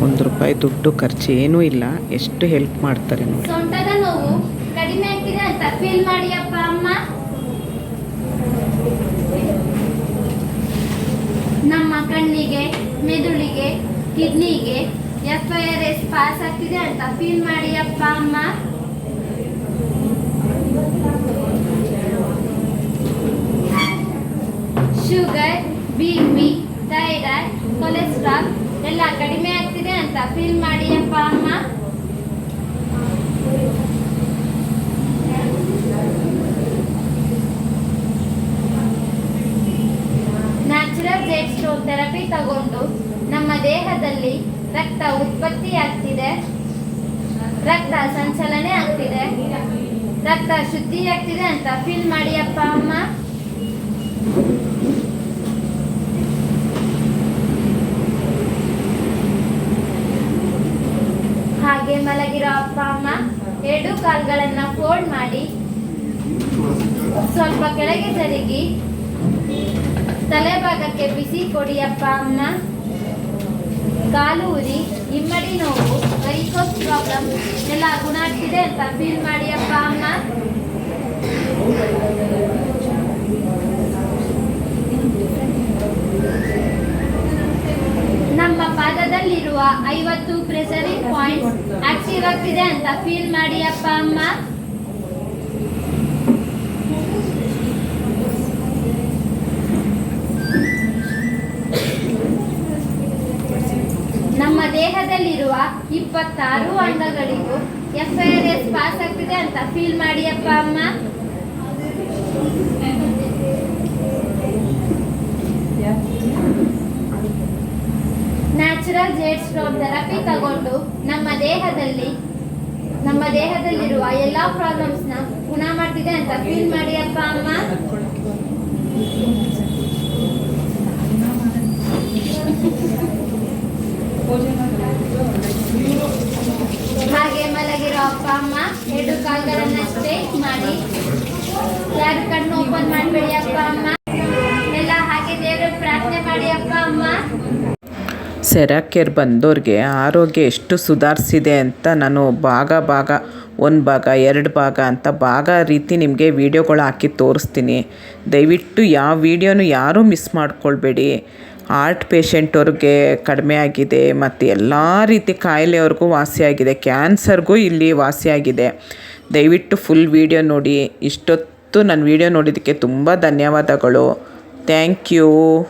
₹1 ದುಡ್ಡು ಖರ್ಚು ಏನೂ ಇಲ್ಲ, ಎಷ್ಟು ಹೆಲ್ಪ್ ಮಾಡ್ತಾರೆ ನೋಡಿ. ಸೊಂಟದ ನೋವು ಕಡಿಮೆ ಆಗ್ತಿದೆ ಅಂತ ಫೀಲ್ ಮಾಡಿ ಅಪ್ಪ ಅಮ್ಮ. ನಮ್ಮ ಕಣ್ಣಿಗೆ, ಮೆದುಳಿಗೆ, ಕಿಡ್ನಿಗೆ FIRS ಪಾಸ್ ಆಗ್ತಿದೆ ಅಂತ ಫೀಲ್ ಮಾಡಿ ಅಪ್ಪ ಅಮ್ಮ. ಶುಗರ್, BP, ಥೈರಾಯ್ಡ್, ಕೊಲೆಸ್ಟ್ರಾಲ್ ಎಲ್ಲ ಕಡಿಮೆ ಆಗ್ತಿದೆ ಅಂತ ಫೀಲ್ ಮಾಡಿ ಅಪ್ಪ ಅಮ್ಮ. ನ್ಯಾಚುರಲ್ ಜೇಡ್ ಸ್ಟೋನ್ ಥೆರಪಿ ತಗೊಂಡು ನಮ್ಮ ದೇಹದಲ್ಲಿ ರಕ್ತ ಉತ್ಪತ್ತಿ ಆಗ್ತಿದೆ, ರಕ್ತ ಸಂಚಲನೆ ಆಗ್ತಿದೆ, ರಕ್ತ ಶುದ್ಧಿ ಆಗ್ತಿದೆ ಅಂತ ಫೀಲ್ ಮಾಡಿ ಅಪ್ಪ ಅಮ್ಮ. ಹಾಗೆ ಮಲಗಿರೋ ಅಪ್ಪ ಅಮ್ಮ 2 ಕಾಲ್ಗಳನ್ನ ಫೋಲ್ಡ್ ಮಾಡಿ ಸ್ವಲ್ಪ ಕೆಳಗೆ ಜರುಗಿ ತಲೆ ಭಾಗಕ್ಕೆ ಬಿಸಿ ಕೊಡಿ ಅಪ್ಪ ಅಮ್ಮ. ಕಾಲು ಉರಿ, ಇಮ್ಮಡಿ ನೋವು, ವೆರಿಕೋಸ್ ಪ್ರಾಬ್ಲಮ್ ಎಲ್ಲ ಗುಣ ಆಗ್ತಿದೆ ಅಂತ ಫೀಲ್ ಮಾಡಿ ಅಪ್ಪ ಅಮ್ಮ. ನಮ್ಮ ಪಾದದಲ್ಲಿರುವ 50 ಪ್ರೆಸರಿಂಗ್ ಪಾಯಿಂಟ್ಸ್ ಆಕ್ಟಿವ್ ಆಗ್ತಿದೆ ಅಂತ ಫೀಲ್ ಮಾಡಿ ಅಪ್ಪ ಅಮ್ಮ. ನಮ್ಮ ದೇಹದಲ್ಲಿರುವ 26 ಅಂಗಗಳಿಗೂ FIRS ಪಾಸ್ ಆಗ್ತಿದೆ ಅಂತ ಫೀಲ್ ಮಾಡಿ ಅಪ್ಪ ಅಮ್ಮ. ನ್ಯಾಚುರಲ್ ಜೇಡ್ ಸ್ಟೋನ್ ಥೆರಪಿ ತಗೊಂಡು ನಮ್ಮ ದೇಹದಲ್ಲಿರುವ ಎಲ್ಲಾ ಪ್ರಾಬ್ಲಮ್ಸ್ ನ ಗುಣ ಮಾಡ್ತಿದೆ ಅಂತ ಫೀಲ್ ಮಾಡಿ ಅಪ್ಪ ಅಮ್ಮ. ಹಾಗೆ ಮಲಗಿರೋ ಅಪ್ಪ ಅಮ್ಮ 2 ಕಾಲ್ಗಳನ್ನ ಸ್ಟ್ರೈಟ್ ಮಾಡಿ, ಯಾರು ಕಣ್ಣು ಓಪನ್ ಮಾಡಬೇಡಿ ಅಪ್ಪ ಅಮ್ಮ. ಎಲ್ಲ ಹಾಗೆ ದೇವರ ಪ್ರಾರ್ಥನೆ ಮಾಡಿ ಅಪ್ಪ ಅಮ್ಮ. ಸೆರಾಕೇರ್ ಬಂದವ್ರಿಗೆ ಆರೋಗ್ಯ ಎಷ್ಟು ಸುಧಾರಿಸಿದೆ ಅಂತ ನಾನು ಭಾಗ 1 ಭಾಗ 2 ಭಾಗ ಅಂತ ಭಾಗ ರೀತಿ ನಿಮಗೆ ವೀಡಿಯೋಗಳು ಹಾಕಿ ತೋರಿಸ್ತೀನಿ. ದಯವಿಟ್ಟು ಯಾವ ವೀಡಿಯೋನು ಯಾರೂ ಮಿಸ್ ಮಾಡ್ಕೊಳ್ಬೇಡಿ. ಹಾರ್ಟ್ ಪೇಷಂಟವ್ರಿಗೆ ಕಡಿಮೆ ಆಗಿದೆ ಮತ್ತು ಎಲ್ಲ ರೀತಿ ಕಾಯಿಲೆಯವ್ರಿಗೂ ವಾಸಿಯಾಗಿದೆ. ಕ್ಯಾನ್ಸರ್ಗೂ ಇಲ್ಲಿ ವಾಸಿಯಾಗಿದೆ. ದಯವಿಟ್ಟು ಫುಲ್ ವೀಡಿಯೋ ನೋಡಿ. ಇಷ್ಟೊತ್ತು ನನ್ನ ವೀಡಿಯೋ ನೋಡಿದ್ದಕ್ಕೆ ತುಂಬ ಧನ್ಯವಾದಗಳು. Thank you.